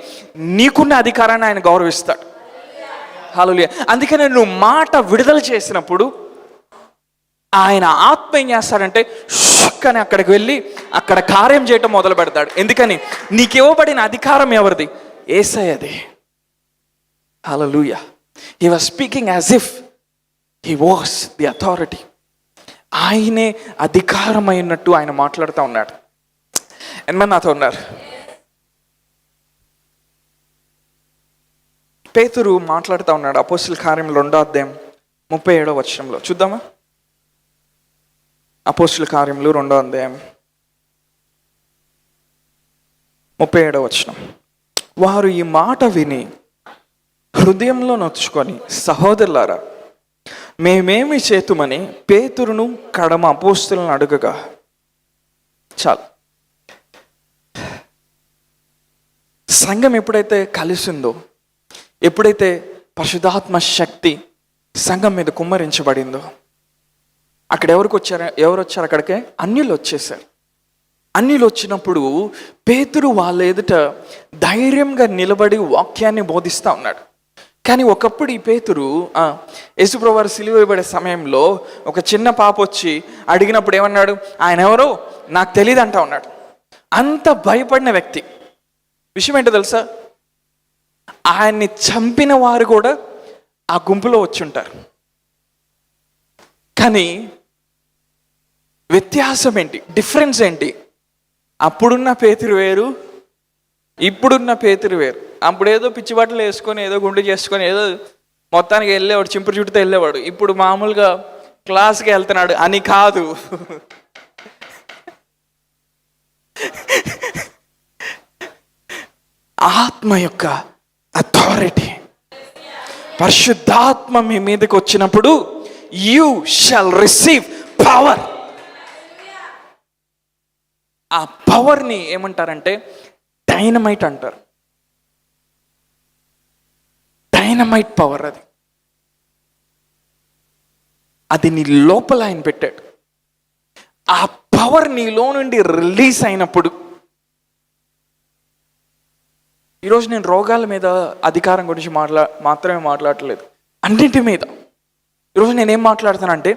నీకున్న అధికారాన్ని ఆయన గౌరవిస్తాడు. హల్లెలూయా. అందుకనే నువ్వు మాట విడుదల చేసినప్పుడు ఆయన ఆత్మ ఏం చేస్తాడంటే షుక్కని అక్కడికి వెళ్ళి అక్కడ కార్యం చేయటం మొదలు పెడతాడు. ఎందుకని? నీకు ఇవ్వబడిన అధికారం ఎవరిది? యేసయ్యది. Hallelujah. He was speaking as if he was the authority. ఆయనే అధికారం అయినట్టు ఆయన మాట్లాడుతూ ఉన్నాడు. ఎంతమంది నాతో ఉన్నారు? పేతురు మాట్లాడుతూ ఉన్నాడు. అపోస్తలుల కార్యం 2వ అధ్యాయం 37వ వచనంలో చూద్దామా? అపోస్తలుల కార్యములు 2వ అధ్యాయం 37వ వచనం. వారు ఈ మాట విని హృదయంలో నొచ్చుకొని, సహోదరులారా, మేమేమి చేతుమని పేతురును కడమ అపోస్తలులను అడుగగా. చాలు. సంఘం ఎప్పుడైతే కలిసిందో, ఎప్పుడైతే పరిశుద్ధాత్మ శక్తి సంఘం మీద కుమ్మరించబడిందో, అక్కడ ఎవరు వచ్చారు? అక్కడికే అన్యులు వచ్చేసారు. అన్యులు వచ్చినప్పుడు పేతురు వాళ్ళ ఎదుట ధైర్యంగా నిలబడి వాక్యాన్ని బోధిస్తూ ఉన్నాడు. కానీ ఒకప్పుడు ఈ పేతురు యేసుప్రభువు వారు సిలువ వేయబడే సమయంలో ఒక చిన్న పాప వచ్చి అడిగినప్పుడు ఏమన్నాడు? ఆయన ఎవరో నాకు తెలియదు అంటా ఉన్నాడు. అంత భయపడిన వ్యక్తి. విషయం ఏంటో తెలుసా? ఆయన్ని చంపిన వారు కూడా ఆ గుంపులో వచ్చి ఉంటారు. కానీ వ్యత్యాసం ఏంటి? డిఫరెన్స్ ఏంటి? అప్పుడున్న పేతురు వేరు, ఇప్పుడున్న పేతురు వేరు. అప్పుడు ఏదో పిచ్చి బట్టలు వేసుకొని, ఏదో గుండు చేసుకొని, ఏదో మొత్తానికి వెళ్ళేవాడు, చింపురు చుట్టూ వెళ్ళేవాడు. ఇప్పుడు మామూలుగా క్లాస్కి వెళ్తున్నాడు అని కాదు. ఆత్మ యొక్క అథారిటీ, పరిశుద్ధాత్మ మీ మీదకి వచ్చినప్పుడు యూ షాల్ రిసీవ్ పవర్. ఆ పవర్ని ఏమంటారంటే డైనమైట్ అంటారు. డైనమైట్ పవర్ అది. అది నీ లోపల ఆయన పెట్టాడు. ఆ పవర్ నీలో నుండి రిలీజ్ అయినప్పుడు, ఈరోజు నేను రోగాల మీద అధికారం గురించి మాత్రమే మాట్లాడలేదు, అన్నింటి మీద. ఈరోజు నేనేం మాట్లాడుతానంటే,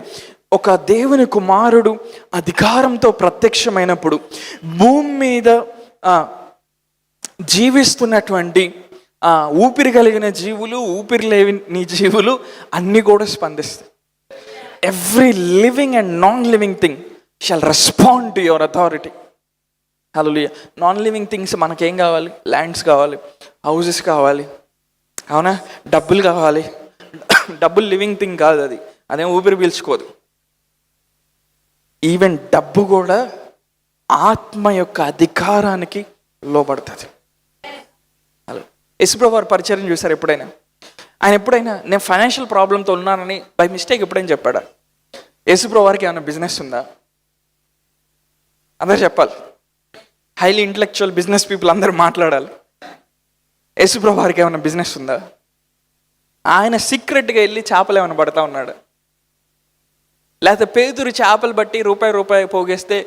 ఒక దేవుని కుమారుడు అధికారంతో ప్రత్యక్షమైనప్పుడు భూమి మీద జీవిస్తున్నటువంటి ఊపిరి కలిగిన జీవులు, ఊపిరి లేని జీవులు అన్నీ కూడా స్పందిస్తాయి. Every living and non living thing shall respond to your authority. Hallelujah. Non living things మనకేం కావాలి? ల్యాండ్స్ కావాలి, హౌసెస్ కావాలి, అవునా? డబ్బులు కావాలి. డబ్బులు లివింగ్ థింగ్ కాదు, అదేం ఊపిరి పీల్చుకోదు. ఈవెన్ డబ్బు కూడా ఆత్మ యొక్క అధికారానికి లోబడుతుంది. యేసుప్రభువు వారు పరిచయం చూశారు ఎప్పుడైనా? ఆయన ఎప్పుడైనా నేను ఫైనాన్షియల్ ప్రాబ్లంతో ఉన్నానని బై మిస్టేక్ ఎప్పుడైనా చెప్పాడా? యేసుప్రభువు వారికి ఏమైనా బిజినెస్ ఉందా? అందరూ చెప్పాలి. హైలీ ఇంటలెక్చువల్ బిజినెస్ పీపుల్ అందరూ మాట్లాడాలి. యేసుప్రభువు వారికి ఏమైనా బిజినెస్ ఉందా? ఆయన సీక్రెట్గా వెళ్ళి చేపలు ఏమైనా పడతా ఉన్నాడు? లేకపోతే పేతురు చేపలు బట్టి రూపాయి పోగేస్తే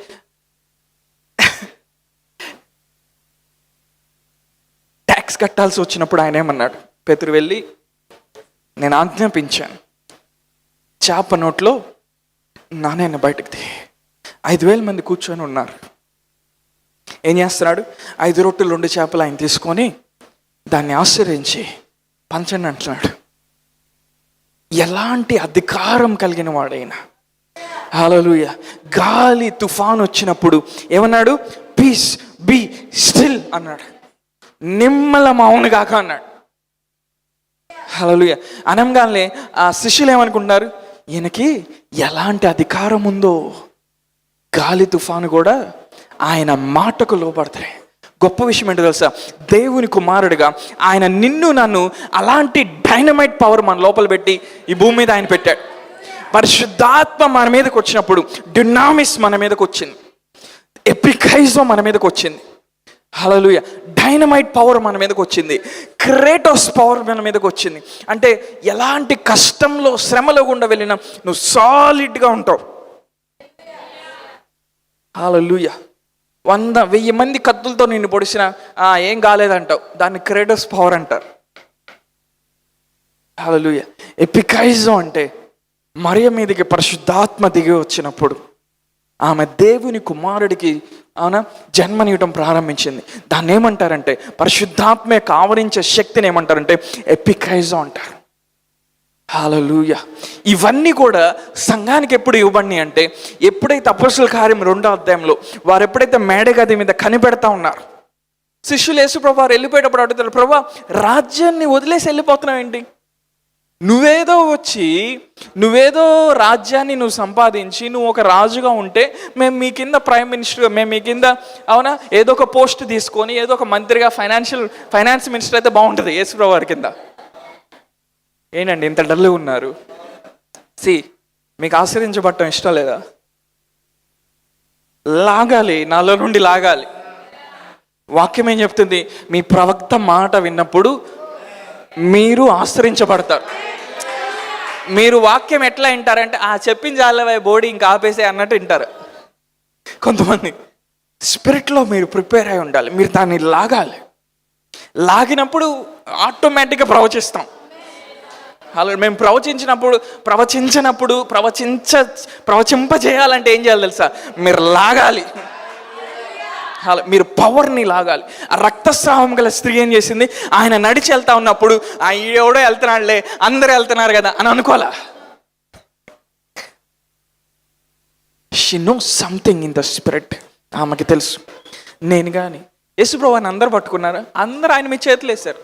ట్యాక్స్ కట్టాల్సి వచ్చినప్పుడు ఆయన ఏమన్నాడు? పేతురు వెళ్ళి, నేను ఆజ్ఞాపించాను, చేప నోట్లో నాణ్యాన్ని బయటకు తీ. 5,000 మంది కూర్చొని ఉన్నారు. ఏం చేస్తున్నాడు? 5 రొట్టెలు 2 చేపలు ఆయన తీసుకొని దాన్ని ఆశ్రయించి పంచండి అంటున్నాడు. ఎలాంటి అధికారం కలిగిన వాడైనా. హల్లెలూయా. గాలి తుఫాను వచ్చినప్పుడు ఏమన్నాడు? పీస్ బీ స్టిల్ అన్నాడు. నిమ్మల మౌన కాక అన్నాడు. హల్లెలూయా. అనంగానే ఆ శిష్యులు ఏమనుకుంటున్నారు? ఈయనకి ఎలాంటి అధికారం ఉందో, గాలి తుఫాను కూడా ఆయన మాటకు లోపడతాయి. గొప్ప విషయం ఏంటో తెలుసా? దేవుని కుమారుడిగా ఆయన నిన్ను నన్ను అలాంటి డైనమైట్ పవర్ మన లోపల పెట్టి ఈ భూమి మీద ఆయన పెట్టాడు. పరిశుద్ధాత్మ మన మీదకి వచ్చినప్పుడు డునామిస్ మన మీదకి వచ్చింది, ఎపికైజో మన మీదకి వచ్చింది. హల్లెలూయా. డైనమైట్ పవర్ మన మీదకి వచ్చింది, క్రేటోస్ పవర్ మన మీదకి వచ్చింది. అంటే ఎలాంటి కష్టంలో శ్రమలో గుండా వెళ్ళినా నువ్వు సాలిడ్గా ఉంటావు. హల్లెలూయా. 100,000 మంది కత్తులతో నిన్ను పొడిచినా ఏం కాలేదంటావు. దాన్ని క్రేటోస్ పవర్ అంటారు. హల్లెలూయా. ఎపికైజో అంటే మరియ మీదకి పరిశుద్ధాత్మ దిగి వచ్చినప్పుడు ఆమె దేవుని కుమారుడికి జన్మనీయటం ప్రారంభించింది. దాన్ని ఏమంటారంటే, పరిశుద్ధాత్మే ఆవరించే శక్తిని ఏమంటారంటే ఎపికైజో అంటారు. హల్లెలూయా. ఇవన్నీ కూడా సంఘానికి ఎప్పుడు ఇవ్వండి అంటే, ఎప్పుడైతే అపొస్తలుల కార్యం 2వ అధ్యాయంలో వారు ఎప్పుడైతే మేడగది మీద కనిపెడతా ఉన్నారు, శిష్యులు యేసుప్రభు వారు వెళ్ళిపోయేటప్పుడు అడుగుతారు, ప్రభా రాజ్యాన్ని వదిలేసి వెళ్ళిపోతున్నావు ఏంటి? నువ్వేదో రాజ్యాన్ని నువ్వు సంపాదించి నువ్వు ఒక రాజుగా ఉంటే మేము మీ కింద ప్రైమ్ మినిస్టర్, మేము మీ కింద ఏదో ఒక పోస్ట్ తీసుకొని ఏదో ఒక మంత్రిగా ఫైనాన్స్ మినిస్టర్ అయితే బాగుంటుంది యేసుప్రభు వారి కింద. ఏంటండి ఇంత డల్గా ఉన్నారు? మీకు ఆశ్రయించబడటం ఇష్టం లేదా? లాగాలి, నాలో నుండి లాగాలి. వాక్యం ఏం చెప్తుంది? మీ ప్రవక్త మాట విన్నప్పుడు మీరు ఆశ్రయించబడతారు. మీరు వాక్యం ఎట్లా వింటారంటే, చెప్పింది చాలవే బోడీ ఇంకా ఆపేసే అన్నట్టు వింటారు. కొంతమంది స్పిరిట్లో మీరు ప్రిపేర్ అయి ఉండాలి. మీరు దాన్ని లాగాలి. లాగినప్పుడు ఆటోమేటిక్గా ప్రవచిస్తాం. అలా మేము ప్రవచింపజేయాలంటే ఏం చేయాలి తెలుసా? మీరు లాగాలి. మీరు పవర్ని లాగాలి. ఆ రక్తస్రావం గల స్త్రీ ఏం చేసింది? ఆయన నడిచి వెళ్తా ఉన్నప్పుడు ఎవడో వెళ్తున్నాడులే, అందరూ వెళ్తున్నారు కదా అని అనుకోలే. She knows something in the spirit. ఆమెకి తెలుసు. నేను కానీ యేసుప్రభుని అందరు పట్టుకున్నారు, అందరూ ఆయన మీ చేతులు వేశారు.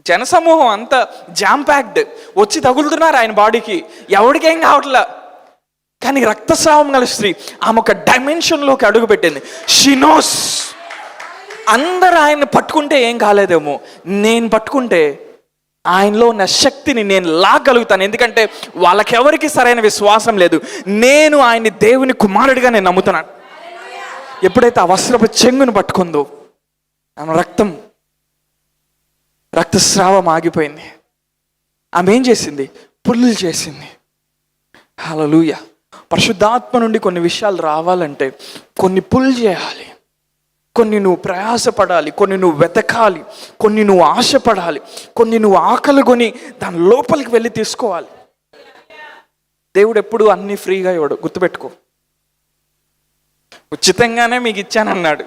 జనసమూహం అంతా జామ్ ప్యాక్డ్ వచ్చి తగులుతున్నారు ఆయన బాడీకి, ఎవరికేం కావట్లా. కానీ రక్తస్రావం గల స్త్రీ ఆమె ఒక డైమెన్షన్లోకి అడుగు పెట్టింది. She knows. అందరు ఆయన్ని పట్టుకుంటే ఏం కాలేదేమో, నేను పట్టుకుంటే ఆయనలో ఉన్న శక్తిని నేను లాగలుగుతాను. ఎందుకంటే వాళ్ళకెవరికి సరైన విశ్వాసం లేదు. నేను ఆయన్ని దేవుని కుమారుడిగా నేను నమ్ముతున్నాను. ఎప్పుడైతే ఆ వస్త్రపు చెంగును పట్టుకుందో ఆమె రక్తస్రావం ఆగిపోయింది. ఆమె ఏం చేసింది? పుల్లు చేసింది. హల్లెలూయా. పరిశుద్ధాత్మ నుండి కొన్ని విషయాలు రావాలంటే కొన్ని పుల్ చేయాలి, కొన్ని నువ్వు ప్రయాసపడాలి, కొన్ని నువ్వు వెతకాలి, కొన్ని నువ్వు ఆశపడాలి, కొన్ని నువ్వు ఆకలి కొని దాని లోపలికి వెళ్ళి తీసుకోవాలి. దేవుడు ఎప్పుడు అన్నీ ఫ్రీగా ఇవ్వడు, గుర్తుపెట్టుకో. ఉచితంగానే మీకు ఇచ్చానన్నాడు,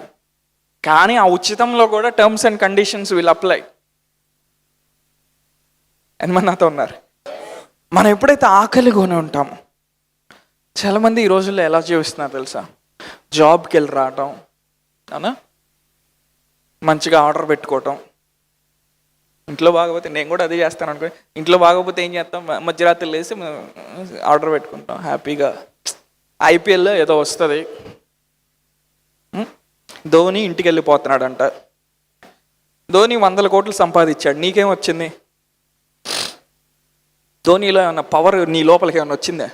కానీ ఆ ఉచితంలో కూడా terms and conditions will apply. అని నాతో ఉన్నారు. మనం ఎప్పుడైతే ఆకలి కొని ఉంటామో, చాలామంది ఈ రోజుల్లో ఎలా జీవిస్తున్నారు తెలుసా? జాబ్కి వెళ్ళి రావటం, అవునా, మంచిగా ఆర్డర్ పెట్టుకోవటం. ఇంట్లో బాగపోతే నేను కూడా అదే చేస్తాను అనుకో. ఇంట్లో బాగపోతే ఏం చేస్తాం? మధ్యరాత్రి లేసి ఆర్డర్ పెట్టుకుంటాం హ్యాపీగా. ఐపీఎల్ ఏదో వస్తుంది, ధోని ఇంటికి వెళ్ళిపోతున్నాడంట. ధోని 100 కోట్లు సంపాదించాడు, నీకేం వచ్చింది? ధోనిలో ఏమన్నా పవర్ నీ లోపలికి ఏమన్నా వచ్చిందే?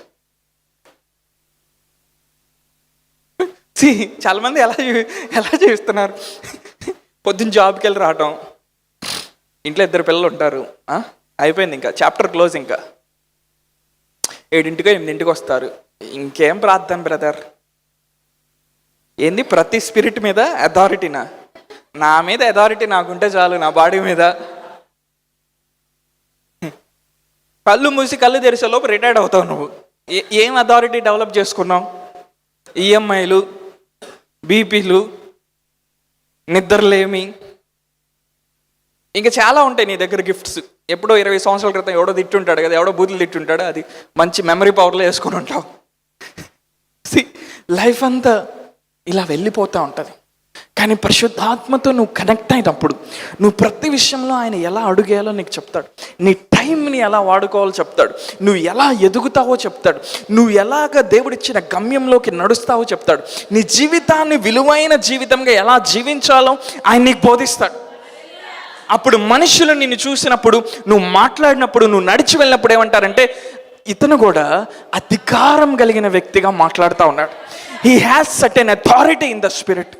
చాలామంది ఎలా జీవిస్తున్నారు? పొద్దున్న జాబ్కి వెళ్ళి రావటం, ఇంట్లో 2 పిల్లలు ఉంటారు, అయిపోయింది, ఇంకా చాప్టర్ క్లోజ్. ఇంకా 7 8 వస్తారు. ఇంకేం ప్రార్థన బ్రదర్? ఏంది ప్రతి స్పిరిట్ మీద అథారిటీనా? నా మీద అథారిటీ నాకుంటే చాలు, నా బాడీ మీద. కళ్ళు మూసి కళ్ళు తెరిచేలోపు రిటైర్డ్ అవుతావు నువ్వు. ఏం అథారిటీ డెవలప్ చేసుకున్నావు? ఈఎంఐలు, బీపీలు, నిద్రలేమి, ఇంకా చాలా ఉంటాయి నీ దగ్గర గిఫ్ట్స్. ఎప్పుడో 20 సంవత్సరాల క్రితం ఎవడో తిట్టుంటాడు కదా, ఎవడో బూతులు తిట్టుంటాడు, అది మంచి మెమరీ పవర్లో వేసుకొని ఉంటావు. లైఫ్ అంతా ఇలా వెళ్ళిపోతూ ఉంటుంది. కానీ పరిశుద్ధాత్మతో నువ్వు కనెక్ట్ అయినప్పుడు నువ్వు ప్రతి విషయంలో ఆయన ఎలా అడుగేయాలో నీకు చెప్తాడు. నీ టైంని ఎలా వాడుకోవాలో చెప్తాడు. నువ్వు ఎలా ఎదుగుతావో చెప్తాడు. నువ్వు ఎలాగ దేవుడిచ్చిన గమ్యంలోకి నడుస్తావో చెప్తాడు. నీ జీవితాన్ని విలువైన జీవితంగా ఎలా జీవించాలో ఆయన నీకు బోధిస్తాడు. అప్పుడు మనుషులు నిన్ను చూసినప్పుడు, నువ్వు మాట్లాడినప్పుడు, నువ్వు నడిచి వెళ్ళినప్పుడు ఏమంటారంటే, ఇతను కూడా అధికారం కలిగిన వ్యక్తిగా మాట్లాడుతూ ఉన్నాడు. He has certain authority in the spirit.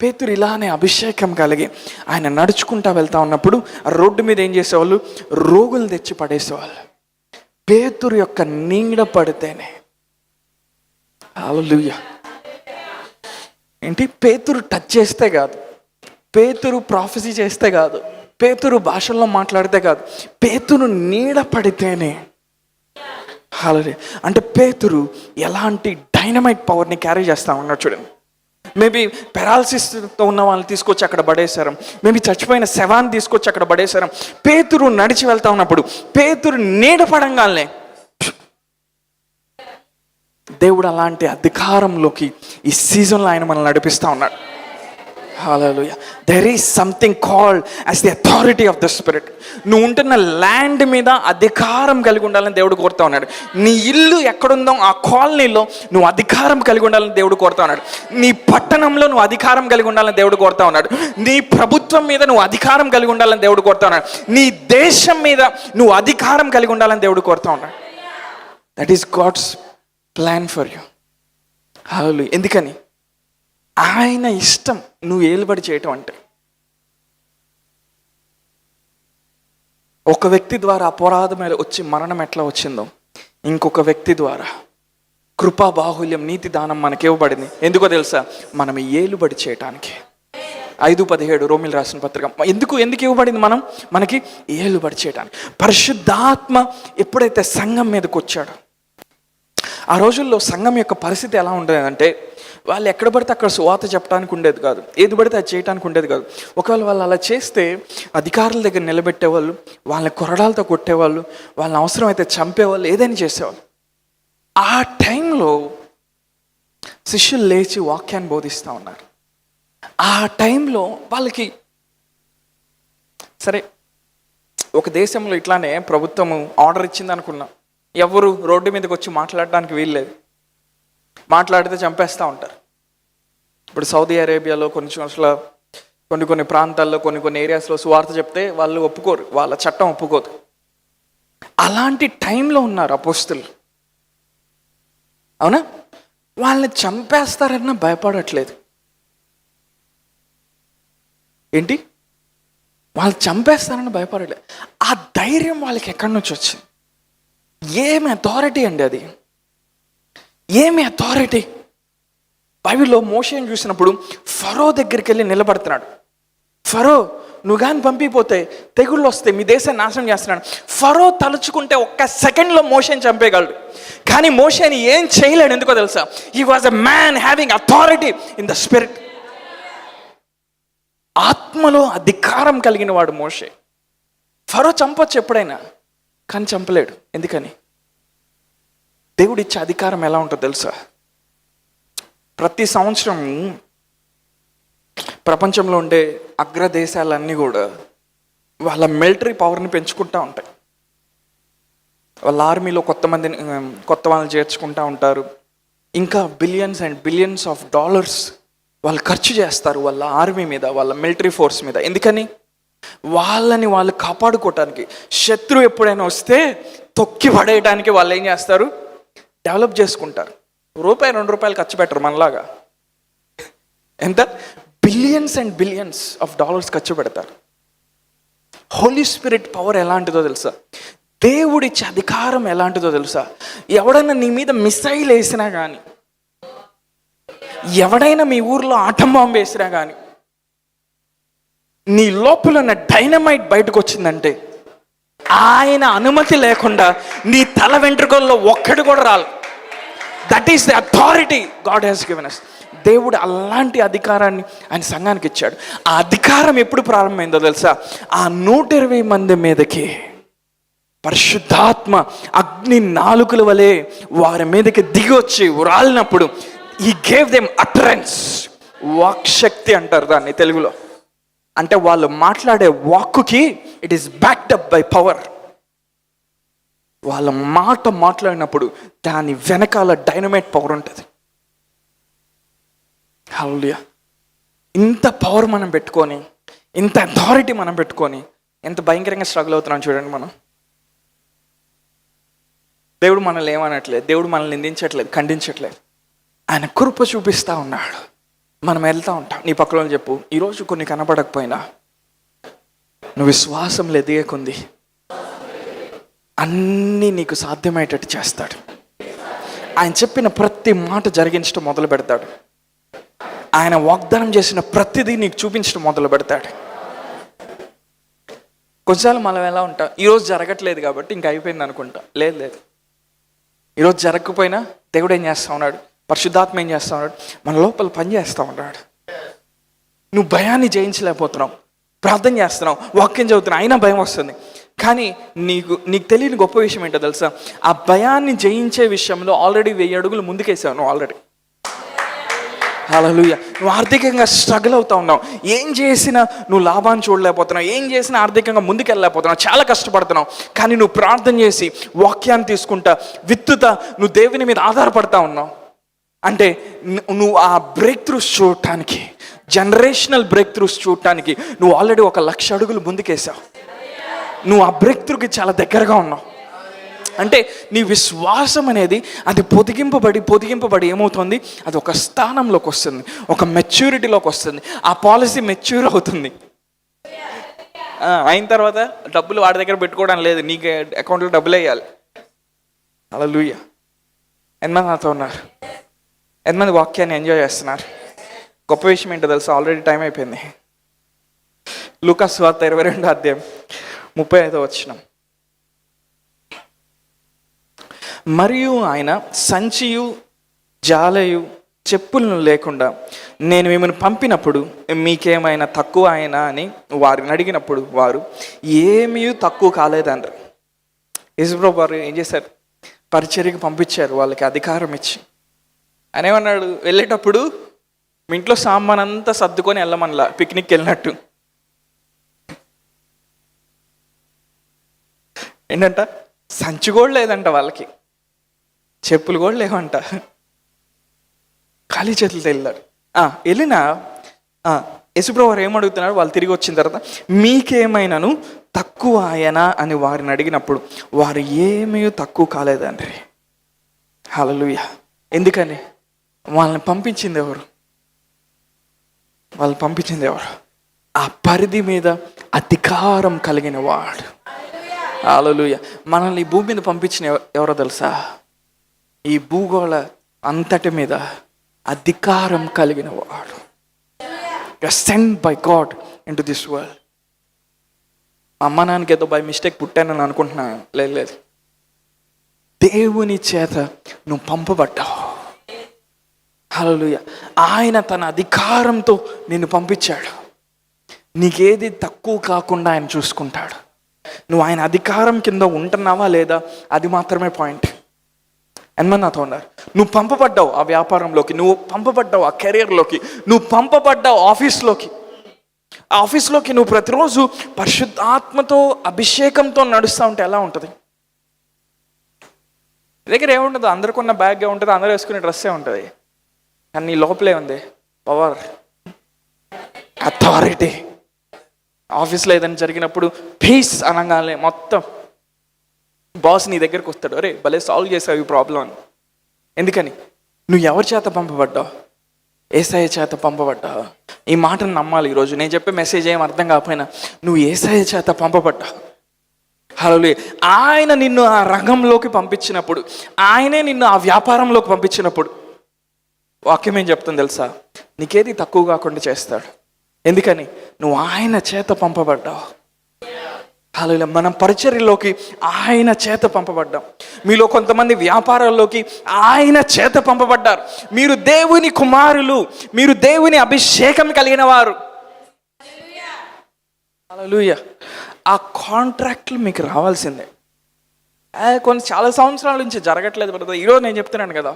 పేతురు ఇలానే అభిషేకం కలిగి ఆయన నడుచుకుంటా వెళ్తా ఉన్నప్పుడు ఆ రోడ్డు మీద ఏం చేసేవాళ్ళు? రోగులు తెచ్చి పడేసేవాళ్ళు. పేతురు యొక్క నీడ పడితేనే, హల్లెలూయా, ఏంటి, పేతురు టచ్ చేస్తే కాదు, పేతురు ప్రాఫెసీ చేస్తే కాదు, పేతురు భాషల్లో మాట్లాడితే కాదు, పేతురు నీడ పడితేనే. హల్లెలూయా. అంటే పేతురు ఎలాంటి డైనమైట్ పవర్ని క్యారీ చేస్తా ఉన్నాడు చూడండి. మేబీ పెరాలసిస్తో ఉన్న వాళ్ళని తీసుకొచ్చి అక్కడ పడేశారు, మేబీ చచ్చిపోయిన శవాన్ని తీసుకొచ్చి అక్కడ పడేశారు. పేతురు నడిచి వెళ్తా ఉన్నప్పుడు పేతురు నీడ పడంగానే దేవుడు అలాంటి అధికారంలోకి ఈ సీజన్లో ఆయన మనల్ని నడిపిస్తూ ఉన్నాడు. Hallelujah. There is something called as the authority of the spirit. నువ్వు ఉంటున్న ల్యాండ్ మీద అధికారం కలిగి ఉండాలని దేవుడు కోరుతా ఉన్నాడు. నీ ఇల్లు ఎక్కడుందో ఆ కాలనీలో నువ్వు అధికారం కలిగి ఉండాలని దేవుడు కోరుతా ఉన్నాడు. నీ పట్టణంలో నువ్వు అధికారం కలిగి ఉండాలని దేవుడు కోరుతా ఉన్నాడు. నీ ప్రభుత్వం మీద నువ్వు అధికారం కలిగి ఉండాలని దేవుడు కోరుతా ఉన్నాడు. నీ దేశం మీద నువ్వు అధికారం కలిగి ఉండాలని దేవుడు కోరుతా ఉన్నాడు. That is God's plan for you. Hallelujah. ఎందుకని? ఆయన ఇష్టం నువ్వు ఏలుబడి చేయటం అంటే. ఒక వ్యక్తి ద్వారా అపరాధం వచ్చి మరణం ఎట్లా వచ్చిందో, ఇంకొక వ్యక్తి ద్వారా కృపా బాహుల్యం నీతి దానం మనకి ఇవ్వబడింది. ఎందుకో తెలుసా? మనం ఏలుబడి చేయటానికి. 5:17 రోమిలు రాసిన పత్రిక. ఎందుకు ఇవ్వబడింది? మనకి ఏలుబడి చేయటానికి. పరిశుద్ధాత్మ ఎప్పుడైతే సంఘం మీదకి వచ్చాడో, ఆ రోజుల్లో సంఘం యొక్క పరిస్థితి ఎలా ఉండేదంటే, వాళ్ళు ఎక్కడ పడితే అక్కడ సువార్త చెప్పడానికి ఉండేది కాదు, ఏది పడితే అది చేయడానికి ఉండేది కాదు. ఒకవేళ వాళ్ళు అలా చేస్తే అధికారుల దగ్గర నిలబెట్టేవాళ్ళు, వాళ్ళని కొరడాలతో కొట్టేవాళ్ళు, వాళ్ళని అవసరమైతే చంపేవాళ్ళు, ఏదైనా చేసేవాళ్ళు. ఆ టైంలో శిష్యులు లేచి వాక్యాన్ని బోధిస్తూ ఉన్నారు. ఆ టైంలో వాళ్ళకి సరే, ఒక దేశంలో ఇట్లానే ప్రభుత్వము ఆర్డర్ ఇచ్చింది అనుకున్నాం, ఎవరు రోడ్డు మీదకి వచ్చి మాట్లాడడానికి వీల్లేదు, మాట్లాడితే చంపేస్తూ ఉంటారు. ఇప్పుడు సౌదీ అరేబియాలో కొన్ని ప్రాంతాల్లో కొన్ని ఏరియాస్లో సువార్త చెప్తే వాళ్ళు ఒప్పుకోరు, వాళ్ళ చట్టం ఒప్పుకోదు. అలాంటి టైంలో ఉన్నారు అపోస్తులు. అవునా? వాళ్ళని చంపేస్తారన్నా భయపడట్లేదు. ఏంటి? వాళ్ళు చంపేస్తారని భయపడట్లేదు. ఆ ధైర్యం వాళ్ళకి ఎక్కడి నుంచి వచ్చింది? ఏమి అథారిటీ అండి అది? ఏమి అథారిటీ? బైబిల్లో మోషేని చూసినప్పుడు ఫరో దగ్గరికి వెళ్ళి నిలబడుతున్నాడు. ఫరో, నువ్వు కానీ పంపిపోతే తెగుళ్ళు వస్తే మీ దేశాన్ని నాశనం చేస్తున్నాడు. ఫరో తలుచుకుంటే ఒక్క సెకండ్లో మోషేని చంపేయగలడు, కానీ మోషేని ఏం చేయలేడు. ఎందుకో తెలుసా? He was a man having authority in the spirit. ఆత్మలో అధికారం కలిగిన వాడు మోషే. ఫరో చంపొచ్చు ఎప్పుడైనా, కానీ చంపలేడు. ఎందుకని? దేవుడు ఇచ్చే అధికారం ఎలా ఉంటుందో తెలుసా? ప్రతి సంవత్సరం ప్రపంచంలో ఉండే అగ్రదేశాలన్నీ కూడా వాళ్ళ మిలిటరీ పవర్ని పెంచుకుంటూ ఉంటాయి. వాళ్ళ ఆర్మీలో కొత్త వాళ్ళని చేర్చుకుంటూ ఉంటారు. ఇంకా billions and billions of dollars వాళ్ళు ఖర్చు చేస్తారు వాళ్ళ ఆర్మీ మీద, వాళ్ళ మిలిటరీ ఫోర్స్ మీద. ఎందుకని? వాళ్ళని వాళ్ళు కాపాడుకోవటానికి. శత్రువు ఎప్పుడైనా వస్తే తొక్కి పడేయడానికి వాళ్ళు ఏం చేస్తారు? డెవలప్ చేసుకుంటారు. ₹2 ఖర్చు పెట్టరు మనలాగా. ఎంత? Billions and billions of dollars ఖర్చు పెడతారు. హోలీ స్పిరిట్ పవర్ ఎలాంటిదో తెలుసా? దేవుడిచ్చే అధికారం ఎలాంటిదో తెలుసా? ఎవడైనా నీ మీద మిసైల్ వేసినా కానీ, ఎవడైనా మీ ఊర్లో ఆటం బాంబు వేసినా కానీ, నీ లోపల ఉన్న డైనమైట్ బయటకు వచ్చిందంటే ఆయన అనుమతి లేకుండా నీ తల వెంట్రుకల్లో ఒక్కడు కూడా రాలు. That is the authority God has given us. దేవుడు అలాంటి అధికారాన్ని ఆయన సంఘానికి ఇచ్చాడు. ఆ అధికారం ఎప్పుడు ప్రారంభమైందో తెలుసా? ఆ 120 మంది మీదకి పరిశుద్ధాత్మ అగ్ని నాలుకల వలె వారి మీదకి దిగి వచ్చి రాలినప్పుడు he gave them utterance. వాక్శక్తి అంటారు దాన్ని తెలుగులో. అంటే వాళ్ళు మాట్లాడే వాక్కుకి it is backed up by power. వాళ్ళ మాట్లాడినప్పుడు దాని వెనకాల డైనమైట్ పవర్ ఉంటుంది. హల్లెలూయా. ఇంత పవర్ మనం పెట్టుకొని, ఇంత అథారిటీ మనం పెట్టుకొని ఎంత భయంకరంగా స్ట్రగుల్ అవుతున్నాం చూడండి మనం. దేవుడు మనల్ని ఏమనట్లేదు, దేవుడు మనల్ని నిందించట్లేదు, ఖండించట్లేదు. ఆయన కృప చూపిస్తూ ఉన్నాడు. మనం వెళ్తూ ఉంటాం. నీ పక్కన చెప్పు, ఈరోజు కొన్ని కనపడకపోయినా నువ్వు విశ్వాసంలో ఎదిగేకుంది అన్నీ నీకు సాధ్యమయ్యేటట్టు చేస్తాడు. ఆయన చెప్పిన ప్రతి మాట జరిగించడం మొదలు పెడతాడు. ఆయన వాగ్దానం చేసిన ప్రతిదీ నీకు చూపించడం మొదలు పెడతాడు. కొన్నిసార్లు మనం ఎలా ఉంటాం, ఈరోజు జరగట్లేదు కాబట్టి ఇంక అయిపోయింది అనుకుంటా. లేదు లేదు, ఈరోజు జరగకపోయినా దేవుడు ఏం చేస్తూ ఉన్నాడు, పరిశుద్ధాత్మ ఏం చేస్తూ ఉన్నాడు, మన లోపల పని చేస్తూ ఉన్నాడు. నువ్వు భయాన్ని జయించలేకపోతున్నావు, ప్రార్థన చేస్తున్నావు, వాక్యం చదువుతున్నావు, అయినా భయం వస్తుంది. కానీ నీకు తెలియని గొప్ప విషయం ఏంటో తెలుసా, ఆ భయాన్ని జయించే విషయంలో ఆల్రెడీ 1000 అడుగులు ముందుకేసావు నువ్వు ఆల్రెడీ. హల్లెలూయా. నువ్వు ఆర్థికంగా స్ట్రగుల్ అవుతా ఉన్నావు, ఏం చేసినా నువ్వు లాభాన్ని చూడలేకపోతున్నావు, ఏం చేసినా ఆర్థికంగా ముందుకెళ్ళలేకపోతున్నావు, చాలా కష్టపడుతున్నావు. కానీ నువ్వు ప్రార్థన చేసి వాక్యాన్ని తీసుకుంటా విత్తుతా నువ్వు దేవుని మీద ఆధారపడతా ఉన్నావు. అంటే నువ్వు ఆ బ్రేక్ త్రూస్ చూడటానికి, జనరేషనల్ బ్రేక్ త్రూస్ చూడటానికి నువ్వు ఆల్రెడీ 1,00,000 అడుగులు ముందుకేసావు. నువ్వు ఆ బ్రేక్ త్రూకి చాలా దగ్గరగా ఉన్నావు. అంటే నీ విశ్వాసం అనేది అది పొదిగింపబడి ఏమవుతుంది, అది ఒక స్థానంలోకి వస్తుంది, ఒక మెచ్యూరిటీలోకి వస్తుంది. ఆ పాలసీ మెచ్యూర్ అవుతుంది. అయిన తర్వాత డబ్బులు వాడి దగ్గర పెట్టుకోవడం లేదు, నీకు అకౌంట్లో డబ్బులు వేయాలి. హల్లెలూయా. ఎంతమంది నాతో ఉన్నారు? ఎంతమంది వాక్యాన్ని ఎంజాయ్ చేస్తున్నారు? గొప్ప విషయం ఏంటో తెలుసా, ఆల్రెడీ టైం అయిపోయింది. లూకా సువార్త 22వ అధ్యాయం 35వ వచనం. మరియు ఆయన సంచియు జాలయు చెప్పులను లేకుండా నేను మిమ్మల్ని పంపినప్పుడు మీకేమైనా తక్కువ అయినా అని వారిని అడిగినప్పుడు వారు ఏమీ తక్కువ కాలేదంటారు. యేసుప్రభువు వారు ఏం చేశారు, పరిచర్యకి పంపించారు వాళ్ళకి అధికారం ఇచ్చి. ఆయన ఏమన్నాడు, వెళ్ళేటప్పుడు మీ ఇంట్లో సామాన్ అంతా సర్దుకొని వెళ్ళమనలా, పిక్నిక్ వెళ్ళినట్టు. ఏంటంట, సంచి కూడా లేదంట వాళ్ళకి, చెప్పులు కూడా లేవంట, ఖాళీ చేతులతో వెళ్ళారు. వెళ్ళినా యేసుప్రభువు వారు ఏమడుగుతున్నారు, వాళ్ళు తిరిగి వచ్చిన తర్వాత మీకేమైనాను తక్కువ ఆయనా అని వారిని అడిగినప్పుడు వారు ఏమీ తక్కువ కాలేదండి. హల్లెలూయా. ఎందుకని? వాళ్ళని పంపించింది ఎవరు? వాళ్ళు పంపించింది ఎవరు? ఆ పరిధి మీద అధికారం కలిగిన వాడు. హల్లెలూయా. మనల్ని ఈ భూమి మీద పంపించిన ఎవరో తెలుసా? ఈ భూగోళ అంతటి మీద అధికారం కలిగిన వాడు. You are sent by God into this world. అమ్మ నాన్నకి ఏదో బై మిస్టేక్ పుట్టానని అనుకుంటున్నాను. లేదు, దేవుని చేత నువ్వు పంపబడ్డావు. హల్లెలూయా. ఆయన తన అధికారంతో నిన్ను పంపించాడు. నీకేది తక్కువ కాకుండా ఆయన చూసుకుంటాడు. నువ్వు ఆయన అధికారం కింద ఉంటున్నావా లేదా, అది మాత్రమే పాయింట్. ఎంతమంది నాతో ఉన్నారు? నువ్వు పంపబడ్డావు ఆ వ్యాపారంలోకి, నువ్వు పంపబడ్డావు ఆ కెరియర్లోకి, నువ్వు పంపబడ్డావు ఆఫీస్లోకి. ఆ ఆఫీస్లోకి నువ్వు ప్రతిరోజు పరిశుద్ధాత్మతో అభిషేకంతో నడుస్తూ ఉంటే ఎలా ఉంటుంది? దగ్గర ఏముంటుంది, అందరికీ బ్యాగ్ ఉంటుంది, అందరూ వేసుకునే డ్రెస్సే ఉంటుంది. కానీ నీ లోపలే ఉంది పవర్, అథారిటీ. ఆఫీస్లో ఏదైనా జరిగినప్పుడు పీస్ అనగానే మొత్తం బాస్ నీ దగ్గరకు వస్తాడు, అరే భలే సాల్వ్ చేసావు ఈ ప్రాబ్లం అని. ఎందుకని? నువ్వు ఎవరి చేత పంపబడ్డావు? యేసయ్య చేత పంపబడ్డావు. ఈ మాటను నమ్మాలి. ఈరోజు నేను చెప్పే మెసేజ్ ఏం అర్థం కాకపోయినా నువ్వు యేసయ్య చేత పంపబడ్డావు. హల్లెలూయా. ఆయన నిన్ను ఆ రంగంలోకి పంపించినప్పుడు, ఆయనే నిన్ను ఆ వ్యాపారంలోకి పంపించినప్పుడు వాక్యం ఏం చెప్తుంది తెలుసా? నీకేది తక్కువ కాకుండా చేస్తాడు. ఎందుకని? నువ్వు ఆయన చేత పంపబడ్డావు. హల్లెలూయా. మనం పరిచర్యలోకి ఆయన చేత పంపబడ్డాం. మీలో కొంతమంది వ్యాపారాల్లోకి ఆయన చేత పంపబడ్డారు. మీరు దేవుని కుమారులు, మీరు దేవుని అభిషేకం కలిగిన వారు. హల్లెలూయా. ఆ కాంట్రాక్ట్లు మీకు రావాల్సిందే. చాలా సంవత్సరాల నుంచి జరగట్లేదు బ్రదర్, ఈరోజు నేను చెప్తున్నాను కదా,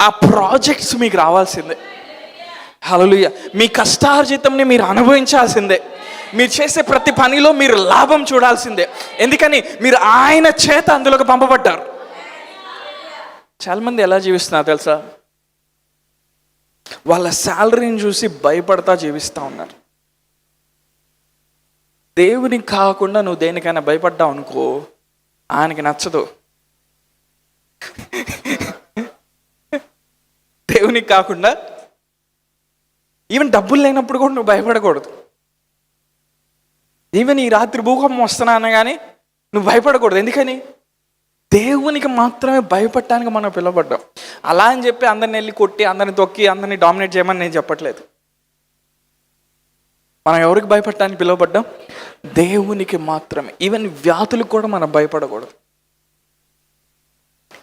ఆ ప్రాజెక్ట్స్ మీకు రావాల్సిందే. హల్లెలూయా. మీ కష్టార్జితంని మీరు అనుభవించాల్సిందే. మీరు చేసే ప్రతి పనిలో మీరు లాభం చూడాల్సిందే. ఎందుకని? మీరు ఆయన చేత అందులోకి పంపబడ్డారు. చాలామంది ఎలా జీవిస్తున్నారు తెలుసా? వాళ్ళ శాలరీని చూసి భయపడతా జీవిస్తూ ఉన్నారు. దేవునికి కాకుండా నువ్వు దేనికైనా భయపడ్డావు అనుకో, ఆయనకి నచ్చదు. దేవునికి కాకుండా ఈవెన్ డబ్బులు లేనప్పుడు కూడా నువ్వు భయపడకూడదు. ఈవెన్ ఈ రాత్రి భూకంపం వస్తున్నా కానీ నువ్వు భయపడకూడదు. ఎందుకని? దేవునికి మాత్రమే భయపడటానికి మనం పిలువబడ్డాం. అలా అని చెప్పి అందరిని వెళ్ళి కొట్టి, అందరిని తొక్కి, అందరిని డామినేట్ చేయమని నేను చెప్పట్లేదు. మనం ఎవరికి భయపడటానికి పిలువబడ్డాం? దేవునికి మాత్రమే. ఈవెన్ వ్యాధులకు కూడా మనం భయపడకూడదు.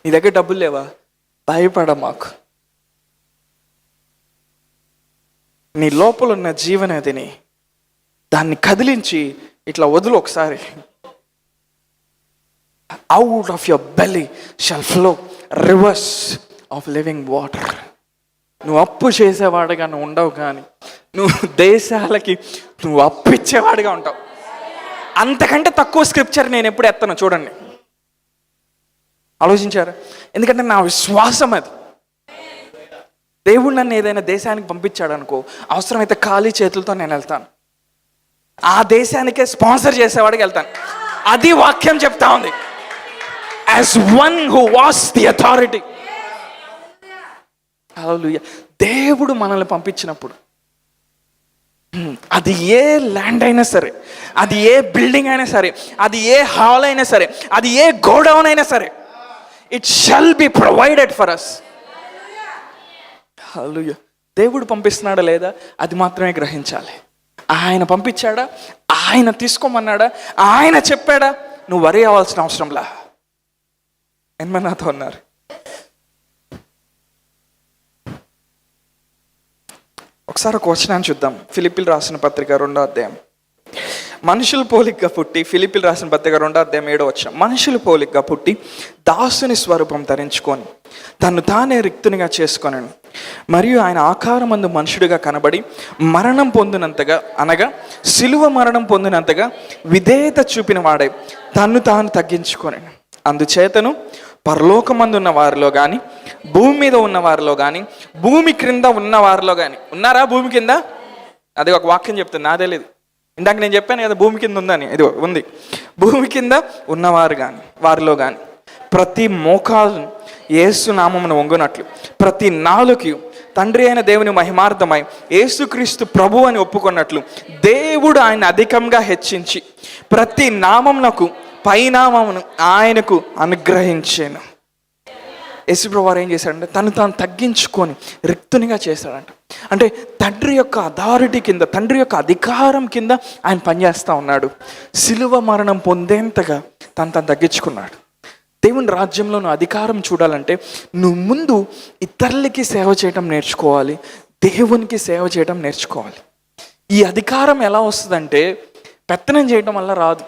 నీ దగ్గర డబ్బులు లేవా? భయపడ మాకు. నీ లోపల ఉన్న జీవనదిని దాన్ని కదిలించి ఇట్లా వదులు ఒకసారి. Out of your belly shall flow reverse of living water. నువ్వు అప్పు చేసేవాడుగా నువ్వు ఉండవు, కానీ నువ్వు దేశాలకి నువ్వు అప్పు ఇచ్చేవాడిగా ఉంటావు. అంతకంటే తక్కువ స్క్రిప్చర్ నేను ఎప్పుడు ఎత్తను. చూడండి, ఆలోచించారా? ఎందుకంటే నా విశ్వాసం అది. దేవుడు నన్ను ఏదైనా దేశానికి పంపించాడు అనుకో, అవసరమైతే ఖాళీ చేతులతో నేను వెళ్తాను. ఆ దేశానికే స్పాన్సర్ చేసేవాడికి వెళ్తాను. అది వాక్యం చెప్తా ఉంది. As one who was the authority. Hallelujah. దేవుడు మనల్ని పంపించినప్పుడు అది ఏ ల్యాండ్ అయినా సరే, అది ఏ బిల్డింగ్ అయినా సరే, అది ఏ హాల్ అయినా సరే, అది ఏ గోడౌన్ అయినా సరే, it shall be provided for us. Hallelujah. దేవుడు పంపిస్తున్నాడా లేదా అది మాత్రమే గ్రహించాలి. ఆయన పంపించాడా, ఆయన తీసుకోమన్నాడా, ఆయన చెప్పాడా, నువ్వు వరి అవ్వాల్సిన అవసరంలా. ఎంతమంది నాతో ఉన్నారు? ఒకసారి ఒక వచనాన్ని చూద్దాం. ఫిలిప్పీలు రాసిన పత్రిక 2వ అధ్యాయం. మనుషుల పోలికగా పుట్టి, ఫిలిప్పీలు రాసిన పత్రిక 2వ అధ్యాయం 7వ వచనం. మనుషుల పోలికగా పుట్టి దాసుని స్వరూపం ధరించుకొని తను తానే రిక్తునిగా చేసుకొనెను. మరియు ఆయన ఆకారమందు మనుషుడిగా కనబడి మరణం పొందినంతగా, అనగా సిలువ మరణం పొందినంతగా విధేయత చూపిన వాడై తన్ను తాను తగ్గించుకొనెను. అందుచేతను పరలోకమందు ఉన్న వారిలో కానీ, భూమి మీద ఉన్న వారిలో కానీ, భూమి క్రింద ఉన్న వారిలో కానీ. ఉన్నారా భూమి కింద? అది ఒక వాక్యం చెప్తుంది, నాదే లేదు. ఇందాక నేను చెప్పాను కదా భూమి కింద ఉందని, ఇది ఉంది. భూమి కింద ఉన్నవారు కానీ, వారిలో కానీ ప్రతి మోకాలు యేసు నామమును వంగునట్లు, ప్రతి నాలుకయు తండ్రి అయిన దేవుని మహిమార్థమై యేసుక్రీస్తు ప్రభు అని ఒప్పుకున్నట్లు దేవుడు ఆయన అధికంగా హెచ్చించి ప్రతి నామమునకు పైనామమును ఆయనకు అనుగ్రహించాను. యేసుప్రభువు వారు ఏం చేశాడంటే తను తాను తగ్గించుకొని రిక్తునిగా చేశాడంట. అంటే తండ్రి యొక్క అథారిటీ కింద, తండ్రి యొక్క అధికారం కింద ఆయన పనిచేస్తూ ఉన్నాడు. సిలువ మరణం పొందేంతగా తను తగ్గించుకున్నాడు. దేవుని రాజ్యంలో నువ్వు అధికారం చూడాలంటే నువ్వు ముందు ఇతరులకి సేవ చేయటం నేర్చుకోవాలి, దేవునికి సేవ చేయటం నేర్చుకోవాలి. ఈ అధికారం ఎలా వస్తుందంటే పెత్తనం చేయటం వల్ల రాదు.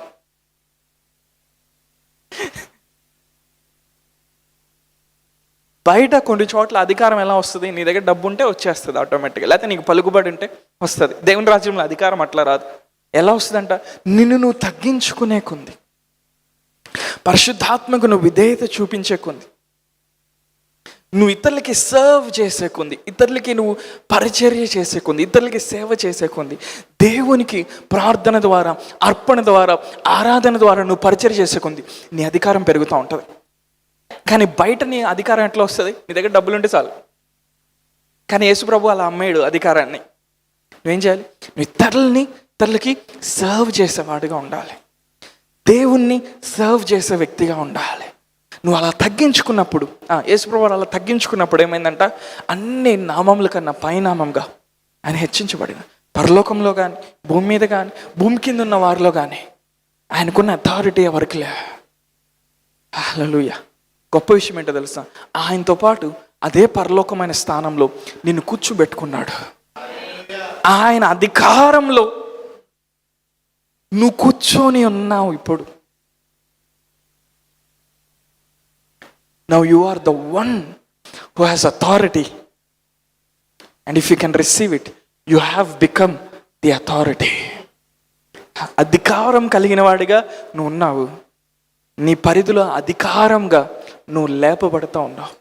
బయట కొన్ని చోట్ల అధికారం ఎలా వస్తుంది? నీ దగ్గర డబ్బు ఉంటే వచ్చేస్తుంది ఆటోమేటిక్గా, లేకపోతే నీకు పలుకుబడి ఉంటే వస్తుంది. దేవుని రాజ్యంలో అధికారం అట్లా రాదు. ఎలా వస్తుందంట? నిన్ను నువ్వు తగ్గించుకునే కొంది, పరిశుద్ధాత్మకు నువ్వు విధేయత చూపించే కొంది, నువ్వు ఇతరులకి సర్వ్ చేసే కొంది, ఇతరులకి నువ్వు పరిచర్య చేసే కొంది, ఇతరులకి సేవ చేసే కొంది, దేవునికి ప్రార్థన ద్వారా, అర్పణ ద్వారా, ఆరాధన ద్వారా నువ్వు పరిచర్య చేసే కొంది నీ అధికారం పెరుగుతూ ఉంటుంది. కానీ బయట నీ అధికారం ఎట్లా వస్తుంది? నీ దగ్గర డబ్బులు ఉంటే చాలు. కానీ యేసుప్రభు అలా అమ్మాడు అధికారాన్ని. నువ్వేం చేయాలి? నువ్వు ఇతరులకి సర్వ్ చేసేవాడిగా ఉండాలి, దేవుణ్ణి సర్వ్ చేసే వ్యక్తిగా ఉండాలి. నువ్వు అలా తగ్గించుకున్నప్పుడు, యేసుప్రభు అలా తగ్గించుకున్నప్పుడు ఏమైందంట? అన్ని నామముల కన్నా పైనామంగా ఆయన హెచ్చించబడిన, పరలోకంలో కానీ, భూమి మీద కానీ, భూమి కింద ఉన్న వారిలో కానీ ఆయనకున్న అథారిటీ ఎవరికి లే. హల్లెలూయా. గొప్ప విషయం ఏంటో తెలుసా? ఆయనతో పాటు అదే పరలోకమైన స్థానంలో నిన్ను కూర్చోబెట్టుకున్నాడు. ఆయన అధికారంలో నువ్వు కూర్చొని ఉన్నావు ఇప్పుడు. Now you are the one who has authority, and if you can receive it, you have become the authority. అధికారం కలిగిన వాడిగా నువ్వు ఉన్నావు. నీ పరిధిలో అధికారంగా నువ్వు లేపబడుతూ ఉన్నావు.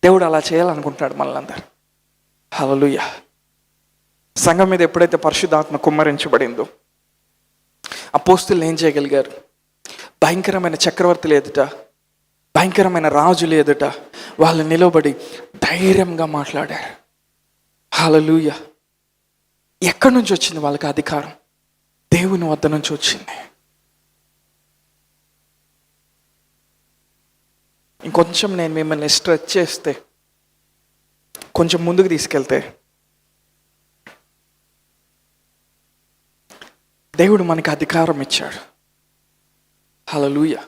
దేవుడు అలా చేయాలనుకుంటాడు మనల్ని. హల్లెలూయా. సంఘం మీద ఎప్పుడైతే పరిశుద్ధాత్మ కుమ్మరించబడిందో అపోస్తులు ఏం చేయగలిగారు? భయంకరమైన చక్రవర్తులు ఎదుట, భయంకరమైన రాజులు ఎదుట వాళ్ళు నిలబడి ధైర్యంగా మాట్లాడారు. హల్లెలూయా. ఎక్కడి నుంచి వచ్చింది వాళ్ళకి అధికారం? దేవుని వద్ద నుంచి వచ్చింది. ఇంకొంచెం నేను మిమ్మల్ని స్ట్రెచ్ చేస్తే, కొంచెం ముందుకు తీసుకెళ్తే, దేవుడు మనకి అధికారం ఇచ్చాడు. హల్లెలూయా.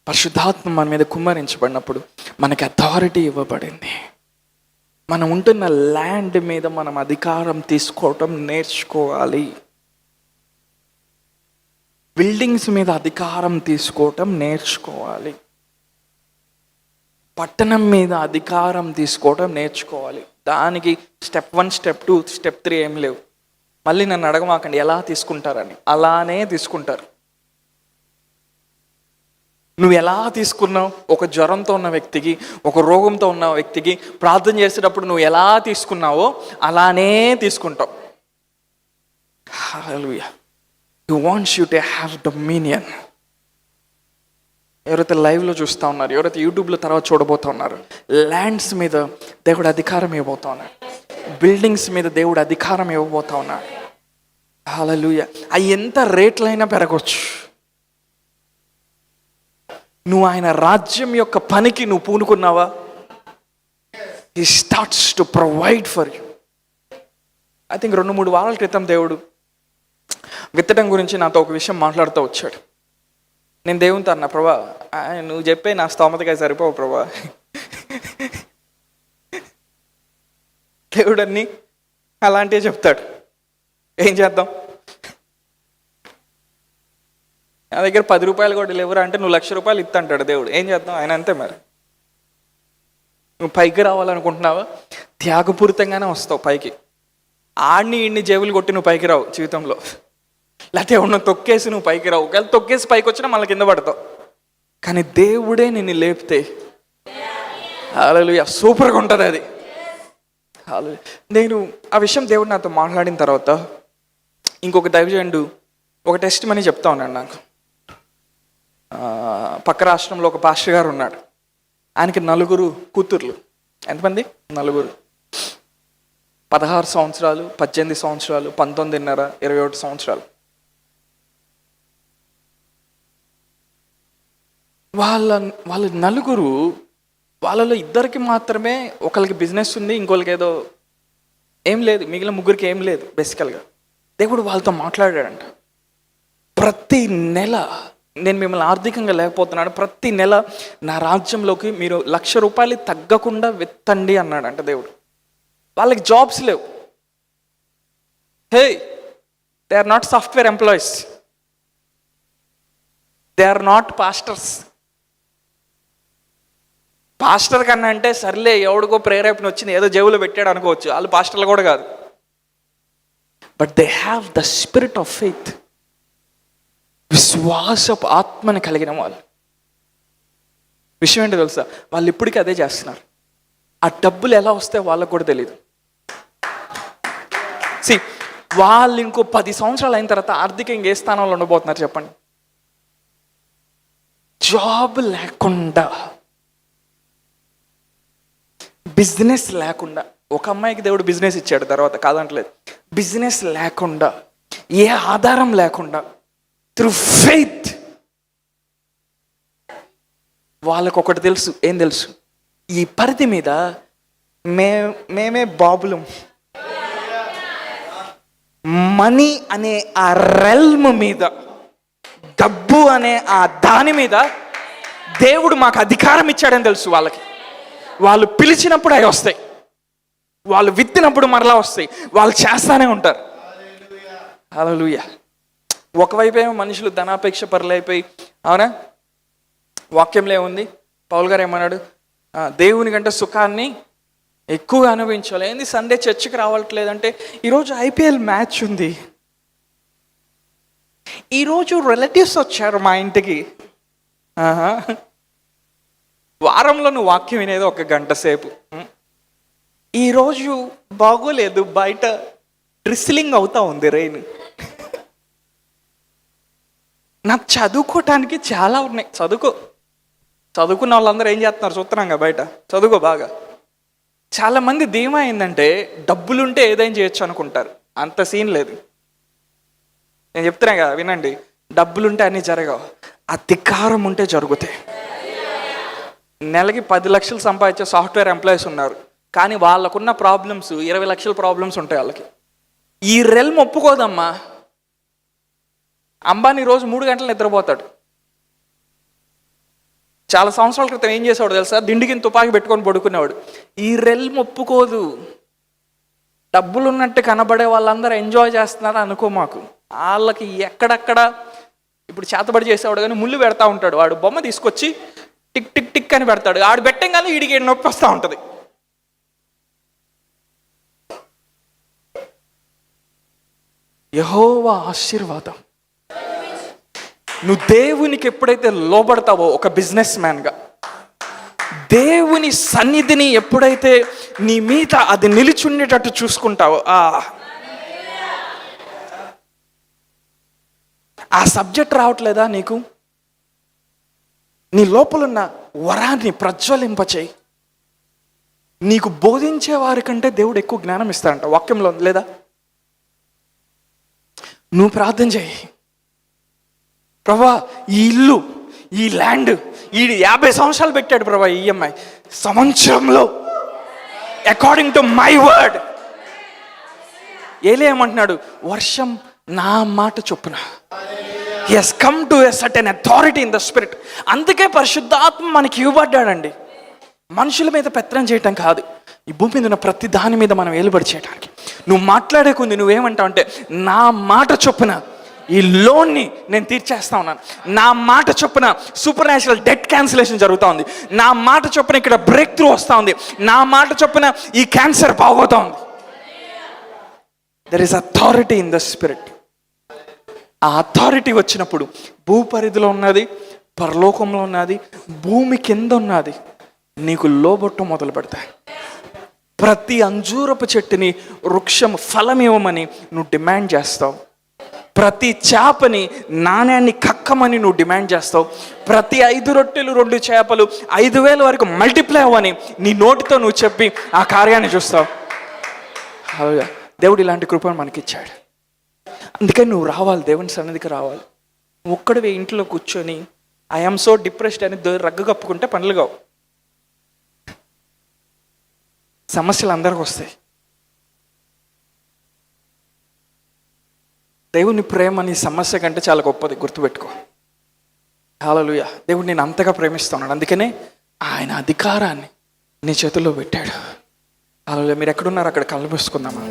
పరిశుద్ధాత్మ మన మీద కుమ్మరించబడినప్పుడు మనకి అథారిటీ ఇవ్వబడింది. మనం ఉంటున్న ల్యాండ్ మీద మనం అధికారం తీసుకోవటం నేర్చుకోవాలి. బిల్డింగ్స్ మీద అధికారం తీసుకోవటం నేర్చుకోవాలి. పట్టణం మీద అధికారం తీసుకోవటం నేర్చుకోవాలి. దానికి స్టెప్ 1, స్టెప్ 2, స్టెప్ 3 ఏం లేవు. మళ్ళీ నన్ను అడగమాకండి ఎలా తీసుకుంటారని, అలానే తీసుకుంటారు. నువ్వు ఎలా తీసుకున్నావు? ఒక జ్వరంతో ఉన్న వ్యక్తికి, ఒక రోగంతో ఉన్న వ్యక్తికి ప్రార్థన చేసేటప్పుడు నువ్వు ఎలా తీసుకున్నావో అలానే తీసుకుంటావు. హల్లెలూయా. He wants you to have dominion. ఎవరైతే లైవ్లో చూస్తూ ఉన్నారు, ఎవరైతే యూట్యూబ్లో తర్వాత చూడబోతూ ఉన్నారు, ల్యాండ్స్ మీద దేవుడు అధికారం ఇవ్వబోతా ఉన్నాడు. బిల్డింగ్స్ మీద దేవుడు అధికారం ఇవ్వబోతా ఉన్నాడు. హల్లెలూయా. అవి ఎంత రేట్లైనా పెరగవచ్చు. నువ్వు ఆయన రాజ్యం యొక్క పనికి నువ్వు పూనుకున్నావా? He starts to provide for you. I think 2-3 వారాల క్రితం దేవుడు విత్తడం గురించి నాతో ఒక విషయం మాట్లాడుతూ వచ్చాడు. నేను దేవునితో అన్నా, ప్రభా నువ్వు చెప్పే నా స్తోమతగా సరిపోవు ప్రభా. దేవుడు అన్నీ అలాంటివి చెప్తాడు. ఏం చేద్దాం? నా దగ్గర 10 రూపాయలు కూడా లేవురా అంటే నువ్వు 1,00,000 రూపాయలు ఇస్తంటాడు దేవుడు. ఏం చేద్దాం? ఆయన అంతే. మరి నువ్వు పైకి రావాలనుకుంటున్నావా? త్యాగపూరితంగానే వస్తావు పైకి. ఆడిని ఇన్ని జేబులు కొట్టి నువ్వు పైకి రావు జీవితంలో. లేకపోతే ఎవరినో తొక్కేసి నువ్వు పైకి రావు. ఒకవేళ తొక్కేసి పైకి వచ్చినా మళ్ళీ కింద పడతావు. కానీ దేవుడే నిన్ను లేపితే హల్లెలూయా సూపర్గా ఉంటుంది అది. హల్లెలూయా. నేను ఆ విషయం దేవుడు నాతో మాట్లాడిన తర్వాత ఇంకొక దైవజనుడు ఒక టెస్ట్ మనీ చెప్తా ఉన్నాడు నాకు. పక్క రాష్ట్రంలో ఒక పాస్టర్ గారు ఉన్నాడు. ఆయనకి 4 కూతుర్లు. ఎంతమంది? 4. 16 సంవత్సరాలు, 18 సంవత్సరాలు, 19.5, 21 సంవత్సరాలు. వాళ్ళ 4 వాళ్ళలో 2 మాత్రమే ఒకరికి బిజినెస్ ఉంది, ఇంకొకరికి ఏదో ఏం లేదు, మిగిలిన 3కి ఏం లేదు. బేసికల్గా దేవుడు వాళ్ళతో మాట్లాడాడంట. ప్రతి నెల నేను మిమ్మల్ని ఆర్థికంగా లేకపోతున్నాను, ప్రతి నెల నా రాజ్యంలోకి మీరు 1,00,000 రూపాయలు తగ్గకుండా విత్తండి అన్నాడంట దేవుడు. వాళ్ళకి జాబ్స్ లేవు. Hey, they are not software employees, they are not pastors. Pastor కన్నా అంటే సర్లే ఎవడికో ప్రేరేపణ వచ్చింది ఏదో జేబులో పెట్టాడు అనుకోవచ్చు. వాళ్ళు పాస్టర్లు కూడా కాదు. But they have the spirit of faith. విశ్వాసపు ఆత్మని కలిగిన వాళ్ళు. విషయం ఏంటో తెలుసా? వాళ్ళు ఇప్పటికీ అదే చేస్తున్నారు. ఆ డబ్బులు ఎలా వస్తే వాళ్ళకు కూడా తెలియదు. వాళ్ళు ఇంకో 10 సంవత్సరాలు అయిన తర్వాత ఆర్థికంగా ఏ స్థానంలో ఉండబోతున్నారు చెప్పండి? జాబ్ లేకుండా, బిజినెస్ లేకుండా. ఒక అమ్మాయికి దేవుడు బిజినెస్ ఇచ్చాడు తర్వాత, కాదంటలేదు. బిజినెస్ లేకుండా, ఏ ఆధారం లేకుండా, త్రూ ఫెయిత్ వాళ్ళకు ఒకటి తెలుసు. ఏం తెలుసు? ఈ పరిధి మీద మేమే బాబులం. మనీ అనే ఆ రెల్మ్ మీద, డబ్బు అనే ఆ దాని మీద దేవుడు మాకు అధికారం ఇచ్చాడని తెలుసు వాళ్ళకి. వాళ్ళు పిలిచినప్పుడు అవి వస్తాయి, వాళ్ళు విత్తినప్పుడు మరలా వస్తాయి, వాళ్ళు చేస్తానే ఉంటారు. హల్లెలూయా. ఒకవైపు ఏమో మనుషులు ధనాపేక్ష పరులైపోయి, అవునా? వాక్యంలో ఏముంది? పౌలు గారు ఏమన్నాడు? దేవుని కంటే సుఖాన్ని ఎక్కువగా అనుభవించాలి. ఏంది సండే చర్చికి రావట్లేదంటే, ఈరోజు IPL మ్యాచ్ ఉంది, ఈరోజు రిలేటివ్స్ వచ్చారు మా ఇంటికి. వారంలో నువ్వు వాక్యం వినేది 1 గంట సేపు. ఈరోజు బాగోలేదు, బయట డ్రిస్లింగ్ అవుతా ఉంది, రెయిన్. నాకు చదువుకోవటానికి చాలా ఉన్నాయి. చదువుకున్న వాళ్ళందరూ ఏం చేస్తున్నారు చూస్తున్నాం బయట. చదువుకో బాగా. చాలామంది ధీమా ఏంటంటే డబ్బులుంటే ఏదైనా చేయొచ్చు అనుకుంటారు. అంత సీన్ లేదు. నేను చెప్తున్నా కదా, వినండి. డబ్బులుంటే అన్నీ జరగవు, అధికారం ఉంటే జరుగుతాయి. నెలకి 10 లక్షలు సంపాదించే సాఫ్ట్వేర్ ఎంప్లాయీస్ ఉన్నారు, కానీ వాళ్ళకున్న ప్రాబ్లమ్స్ 20 లక్షల ప్రాబ్లమ్స్ ఉంటాయి వాళ్ళకి. ఈ రెల్మ్ ఒప్పుకోదమ్మా. అంబానీ రోజు 3 గంటలు నిద్రపోతాడు. చాలా సంవత్సరాల క్రితం ఏం చేసేవాడు తెలుసా? దిండికి తుపాకీ పెట్టుకొని పడుకునేవాడు. ఈ రెల్మ్ ఒప్పుకోదు. డబ్బులు ఉన్నట్టు కనబడే వాళ్ళందరూ ఎంజాయ్ చేస్తున్నారు అనుకో మాకు. వాళ్ళకి ఎక్కడక్కడ ఇప్పుడు చేతబడి చేసేవాడు కానీ ముళ్ళు పెడతా ఉంటాడు. వాడు బొమ్మ తీసుకొచ్చి టిక్ టిక్ టిక్ అని పెడతాడు. ఆడు పెట్టంగానే వీడికి నొప్పి వస్తూ ఉంటుంది. యెహోవా ఆశీర్వాదం. నువ్వు దేవునికి ఎప్పుడైతే లోబడతావో ఒక బిజినెస్ మ్యాన్గా, దేవుని సన్నిధిని ఎప్పుడైతే నీ మీద అది నిలిచుండేటట్టు చూసుకుంటావో, ఆ సబ్జెక్ట్ రావట్లేదా నీకు? నీ లోపలున్న వరాన్ని ప్రజ్వలింపచేయి. నీకు బోధించే వారి కంటే దేవుడు ఎక్కువ జ్ఞానం ఇస్తాడంట వాక్యంలో, లేదా? నువ్వు ప్రార్థన చేయి, ప్రభా ఈ ఇల్లు, ఈ ల్యాండ్, ఈ 50 సంవత్సరాలు పెట్టాడు ప్రభా ఈఎంఐ, సంవత్సరంలో అకార్డింగ్ టు మై వర్డ్. ఏమంటున్నాడు? వర్షం నా మాట చొప్పున. He has come to a certain authority in the spirit. అందుకే పరిశుద్ధాత్మ మనకి ఇవ్వబడ్డాడండి. మనుషుల మీద పెత్తనం చేయటం కాదు, ఈ భూమి మీద ఉన్న ప్రతి దాని మీద మనం ఏలుబడి చేయడానికి. నువ్వు మాట్లాడే కొంది నువ్వేమంటావు అంటే, నా మాట చొప్పున ఈ లోన్ని నేను తీర్చేస్తా ఉన్నాను, నా మాట చొప్పున సూపర్ న్యాచురల్ డెట్ క్యాన్సిలేషన్ జరుగుతూ ఉంది, నా మాట చొప్పున ఇక్కడ బ్రేక్ త్రూ వస్తూ ఉంది, నా మాట చొప్పున ఈ క్యాన్సర్ బాగోతా ఉంది. There is authority in the spirit. ఆ అథారిటీ వచ్చినప్పుడు భూపరిధిలో ఉన్నది, పరలోకంలో ఉన్నది, భూమి కింద ఉన్నది నీకు లోబొట్టు మొదలు పెడతాయి. ప్రతి అంజూరపు చెట్టుని వృక్షం ఫలం ఇవ్వమని నువ్వు డిమాండ్ చేస్తావు. ప్రతి చేపని నాణ్యాన్ని కక్కమని నువ్వు డిమాండ్ చేస్తావు. ప్రతి 5 రొట్టెలు 2 చేపలు 5,000 వరకు మల్టిప్లై అవ్వని నీ నోటితో నువ్వు చెప్పి ఆ కార్యాన్ని చూస్తావు. అలాగా దేవుడు ఇలాంటి కృపను మనకిచ్చాడు. అందుకని నువ్వు రావాలి, దేవుని సన్నిధికి రావాలి. నువ్వు ఒక్కడివే ఇంట్లో కూర్చొని ఐఎమ్ సో డిప్రెస్డ్ అని రగ్గు కప్పుకుంటే పనులు కావు. సమస్యలు అందరికి వస్తాయి. దేవుని ప్రేమ నీ సమస్య కంటే చాలా గొప్పది, గుర్తుపెట్టుకో. హల్లెలూయా. దేవుడు నేను అంతగా ప్రేమిస్తున్నాడు, అందుకనే ఆయన అధికారాన్ని నీ చేతుల్లో పెట్టాడు. హల్లెలూయా. మీరు ఎక్కడున్నారు అక్కడ కళ్ళు మూసుకుందామా?